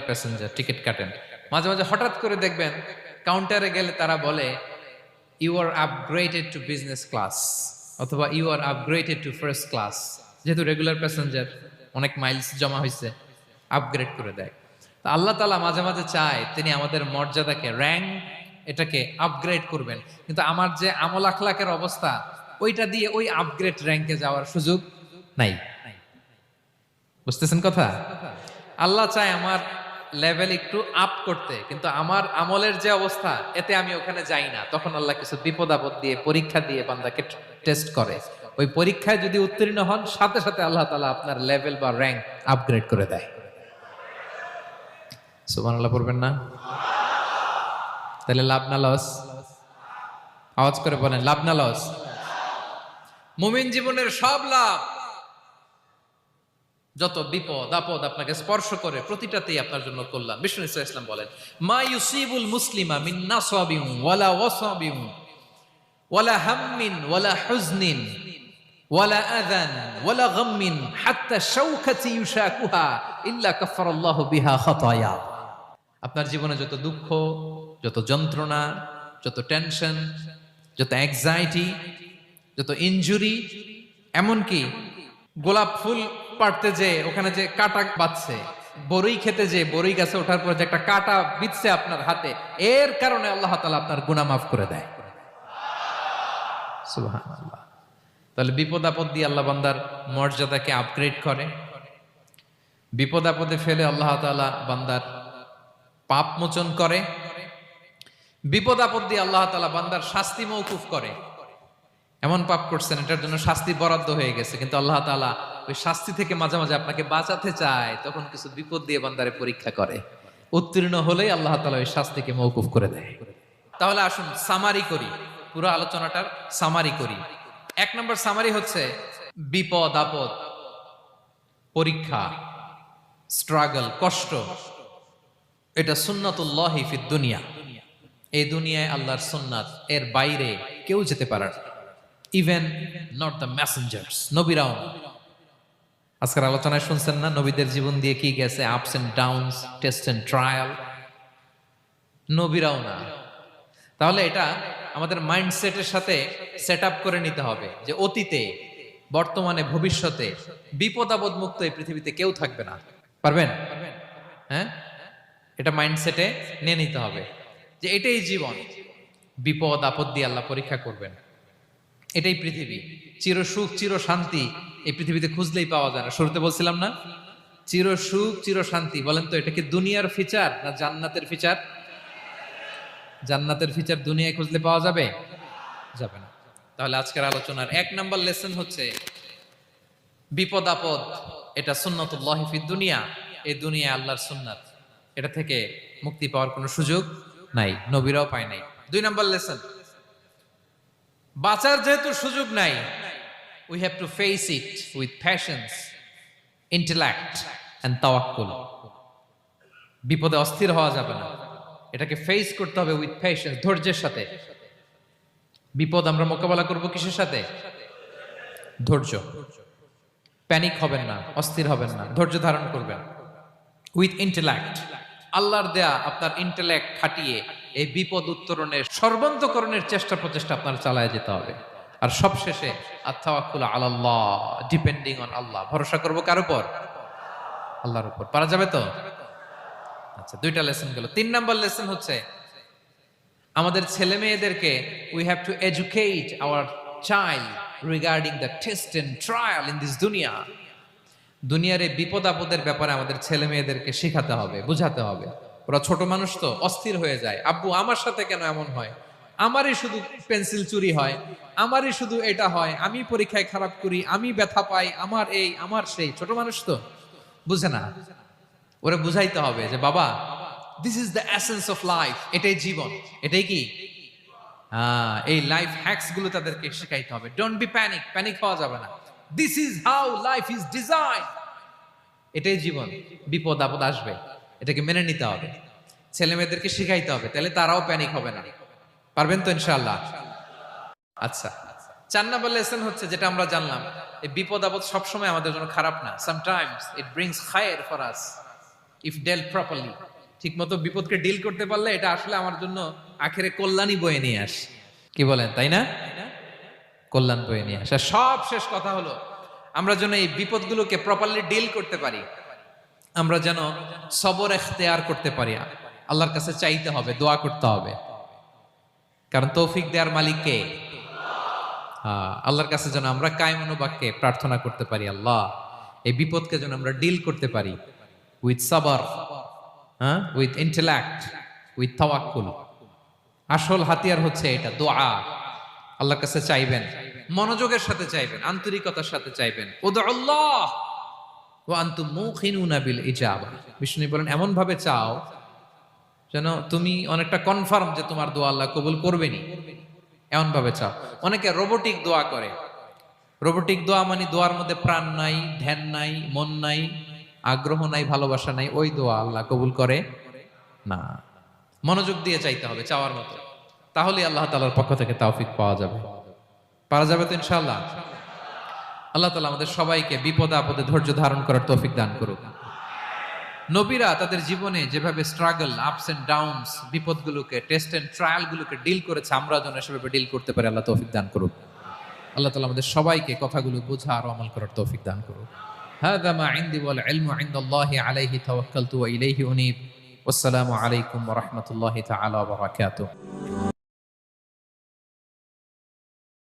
প্যাসেঞ্জার টিকিট কাটেন, মাঝে মাঝে হঠাৎ করে দেখবেন কাউন্টারে গেলে তারা বলে you are upgraded to business class, অথবা you are upgraded to first class. যেহেতু রেগুলার প্যাসেঞ্জার, অনেক মাইলস জমা হয়েছে, আপগ্রেড করে দেয়। তো আল্লাহ তাআলা মাঝে মাঝে চায় তিনি আমাদের মর্যাদাকে, র্যাঙ্ক এটাকে আপগ্রেড করবেন, কিন্তু আমার যে আমল আখলাকের অবস্থা, ওইটা দিয়ে ওই আপগ্রেড র্যাঙ্কে যাওয়ার সুযোগ নাই। বুঝতেছেন কথা? আল্লাহ চায় আমার লেভেল একটু আপ করতে, কিন্তু আমার আমলের যে অবস্থা, এতে আমি ওখানে যাই না। তখন আল্লাহ কিছু বিপদ আপদ দিয়ে, পরীক্ষা দিয়ে বান্দাকে টেস্ট করে। ওই পরীক্ষায় যদি উত্তীর্ণ হন, সাথে সাথে আল্লাহ তাআলা আপনার লেভেল বা র্যাঙ্ক আপগ্রেড করে দেয়। সুবহানাল্লাহ পড়বেন না? তাহলে লাভ না লস? আওয়াজ করে বলেন, লাভ না লস? মুমিন জীবনের সব লাভ। যত বিপদ আপদ আপনাকে স্পর্শ করে, প্রতিটাতেই আপনার জন্য কল্যাণ। বিষ্ণু ইসলাম বলেন, মা ইউসিবুল মুসলিমা মিন নাসাবিন ওয়ালা ওয়াসাবিন ওয়ালা হাম্মিন ওয়ালা হুজনিন ওয়ালা আযান ওয়ালা গাম্মিন হাত্তা শাওকাতি ইউশাকুহা ইল্লা কাফারাল্লাহু বিহা খাতায়া। আপনার জীবনে যত দুঃখ, যত যন্ত্রণা, যত টেনশন, যত অ্যাংজাইটি, যত ইনজুরি, এমনকি গোলাপ ফুল পাড়তে যে ওখানে যে কাটা বাঁধছে, বড়ই খেতে যে বড়ই গাছে ওঠার পর যে একটা কাটা বিঁধছে আপনার হাতে, এর কারণে আল্লাহ তাআলা আপনার গুনাহ মাফ করে দেয়। সুবহানাল্লাহ। তাহলে বিপদ আপদ দিয়ে আল্লাহ বান্দার মর্যাদাকে আপগ্রেড করে। বিপদ আপদে ফেলে আল্লাহ তাআলা বান্দার পাপ মোচন করে। বিপদ আপদ দিয়ে আল্লাহ তাআলা বান্দার শাস্তি মওকুফ করে। এমন পাপ করছেন, এটার জন্য শাস্তি বরাদ্দ হয়ে গেছে, কিন্তু আল্লাহ তাআলা ওই শাস্তি থেকে মাঝে মাঝে আপনাকে বাঁচাতে চায়, তখন কিছু বিপদ দিয়ে বান্দারে পরীক্ষা করে। উত্তীর্ণ হলেই আল্লাহ তাআলা ওই শাস্তিকে মওকুফ করে দেয়। তাহলে আসুন সামারি করি, পুরো আলোচনাটার সামারি করি। এক নম্বর সামারি হচ্ছে, বিপদ আপদ, পরীক্ষা, স্ট্রাগল, কষ্ট, এটা সুন্নাতুল্লাহি ফিদ দুনিয়া। এই দুনিয়ায় আল্লাহর সুন্নাত, এর বাইরে কেউ যেতে পারে না, ইভেন নট দ্য মেসেঞ্জার্স, নবীরাও। আজকের আলোচনায় শুনছেন না নবীদের জীবন দিয়ে কি গেছে, ups and downs, test and trial, নবীরাও না। তাহলে এটা আমাদের মাইন্ডসেটের সাথে সেট আপ করে নিতে হবে যে অতীতে বর্তমানে ভবিষ্যতে বিপদ আপদ মুক্ত এই পৃথিবীতে কেউ থাকবে না। পারবেন? হ্যাঁ, এটা মাইন্ডসেটে নিয়ে নিতে হবে যে এটাই জীবন, বিপদ আপদ দিয়ে আল্লাহ পরীক্ষা করবেন। এটাই পৃথিবী। চির সুখ চির শান্তি এই পৃথিবীতে খুঁজলেই পাওয়া যায় না। শুরুতে বলছিলাম না, চির সুখ চির শান্তি। বলেন তো এটা কি দুনিয়ার ফিচার না জান্নাতের ফিচার? জান্নাতের ফিচার দুনিয়ায় খুঁজলে পাওয়া যাবে? যাবে না। তাহলে আজকের আলোচনার 1 নাম্বার লেসন হচ্ছে বিপদ আপদ এটা সুন্নাতুল্লাহি ফিদ দুনিয়া। এই দুনিয়া আল্লাহর সুন্নাত, এটা থেকে মুক্তি পাওয়ার কোনো সুযোগ নাই, নবীরাও পায় নাই। 2 নাম্বার লেসন, বাঁচার যেহেতু সুযোগ নাই, we have to face it with patience, intellect and tawakkul. বিপদে অস্থির হওয়া যাবে না, এটাকে ফেস করতে হবে উইথ পেশেন্স, ধৈর্যের সাথে। বিপদ আমরা মোকাবেলা করব কিসের সাথে? ধৈর্য। প্যানিক হবেন না, অস্থির হবেন না, ধৈর্য ধারণ করবেন উইথ ইন্টেলেক্ট। আল্লাহর দেয়া আপনার ইন্টেলেক্ট খাটিয়ে এই বিপদ উত্তরণের সর্বান্তকরণের চেষ্টা প্রচেষ্টা আপনার চালায় যেতে হবে। আর সবশেষে আত-তাওয়াক্কুল আলাল্লাহ, ডিপেন্ডিং অন আল্লাহ, ভরসা করব কার উপর? আল্লাহর উপর। পারা যাবে তো? আচ্ছা, 2টা লেসন গেল। 3 নাম্বার লেসন হচ্ছে আমাদের ছেলে মেয়েদেরকে we have to educate our child regarding the test and trial in this দুনিয়া। দুনিয়ার এই বিপদ আপদের ব্যাপারে আমাদের ছেলে মেয়েদেরকে শেখাতে হবে, বুঝাতে হবে। ওরা ছোট মানুষ তো অস্থির হয়ে যায়, আব্বু আমার সাথে কেন এমন হয়, আমারই শুধু পেন্সিল চুরি হয়, আমারই শুধু এটা হয়, আমি পরীক্ষায় খারাপ করি, আমি ব্যথা পাই, আমার এই আমার সেই। ছোট মানুষ তো বুঝে না। ওরা বুঝাইতে হবে যে বাবা, this is the essence of life, এটাই জীবন। এটাই কি এই লাইফ হ্যাকস গুলো তাদেরকে শেখাইতে হবে। ডোন্ট বি প্যানিক, প্যানিক হওয়া যাবে না। This is how life is design, এটাই জীবন। বিপদ আপদ আসবে, এটাকে মেনে নিতে হবে, ছেলে মেয়েদেরকে শিখাইতে হবে, তাহলে তারাও প্যানিক হবে না। পারবেন তো ইনশাআল্লাহ? আচ্ছা, 4 নাম্বার লেসন হচ্ছে যেটা আমরা জানলাম, এই বিপদ আপদ সবসময় আমাদের জন্য খারাপ না। সামটাইমস ইট ব্রিংস খায়ের for us if dealt properly. ঠিক মতো বিপদকে ডিল করতে পারলে এটা আসলে আমার জন্য আখেরে কল্যাণই বয়ে নিয়ে আসে। কি বলেন, তাই না? কল্যাণ বয়ে নিয়ে আসে। সব শেষ কথা হলো আমরা যেন এই বিপদগুলোকে প্রপারলি ডিল করতে পারি, আমরা যেন সবর ইখতিয়ার করতে পারি। আল্লাহর কাছে চাইতে হবে, দোয়া করতে হবে, কারণ তৌফিক দেওয়ার মালিক কে? আল্লাহর কাছে যেন আমরা কায়মনোবাক্যে প্রার্থনা করতে পারি, আল্লাহ এই বিপদকে যেন আমরা ডিল করতে পারি উইথ সাবর, উইথ ইন্টেলেক্ট, উইথ তাওয়াক্কুল। আসল হাতিয়ার হচ্ছে এটা, দোয়া। আল্লাহর কাছে চাইবেন, মনোযোগের সাথে চাইবেন, আন্তরিকতার সাথে চাইবেন। উদউল্লাহ ওয়া আনতুম মুকিনুনা বিল ইজাবা। বিষ্ণু বলেন এমন ভাবে চাও যেন তুমি অনেকটা কনফার্ম যে তোমার দোয়া আল্লাহ কবুল করবেনই, এমন ভাবে চাও। অনেকে রোবোটিক দোয়া করে। রোবোটিক দোয়া মানে দোয়ার মধ্যে প্রাণ নাই, ধ্যান নাই, মন নাই, আগ্রহ নাই, ভালোবাসা নাই। ওই দোয়া আল্লাহ কবুল করে না। মনোযোগ দিয়ে চাইতে হবে চাওয়ার মতো, তাহলে আল্লাহ তাআলার পক্ষ থেকে তৌফিক পাওয়া যাবে। পারা যাবে তো ইনশাআল্লাহ? আল্লাহ তাআলা আমাদের সবাইকে বিপদে আপদে ধৈর্য ধারণ করার তৌফিক দান করুক। নবীরা তাদের জীবনে যেভাবে স্ট্রাগল, আপস এন্ড ডাউনস, বিপদগুলোকে, টেস্ট এন্ড ট্রায়াল গুলোকে ডিল করেছে, আমরা যেন সেভাবে ডিল করতে পারি। আল্লাহ তৌফিক দান করুক। আল্লাহ তাআলা আমাদের সবাইকে কথাগুলো বোঝা আর আমল করার তৌফিক দান করুক। হাযা মা ইনদি ওয়াল ইলমু ইনদাল্লাহি আলাইহি তাওয়াক্কালতু ওয়া ইলাইহি উনীব। ওয়াসসালামু আলাইকুম ওয়া রাহমাতুল্লাহি তাআলা ওয়া বারাকাতুহু।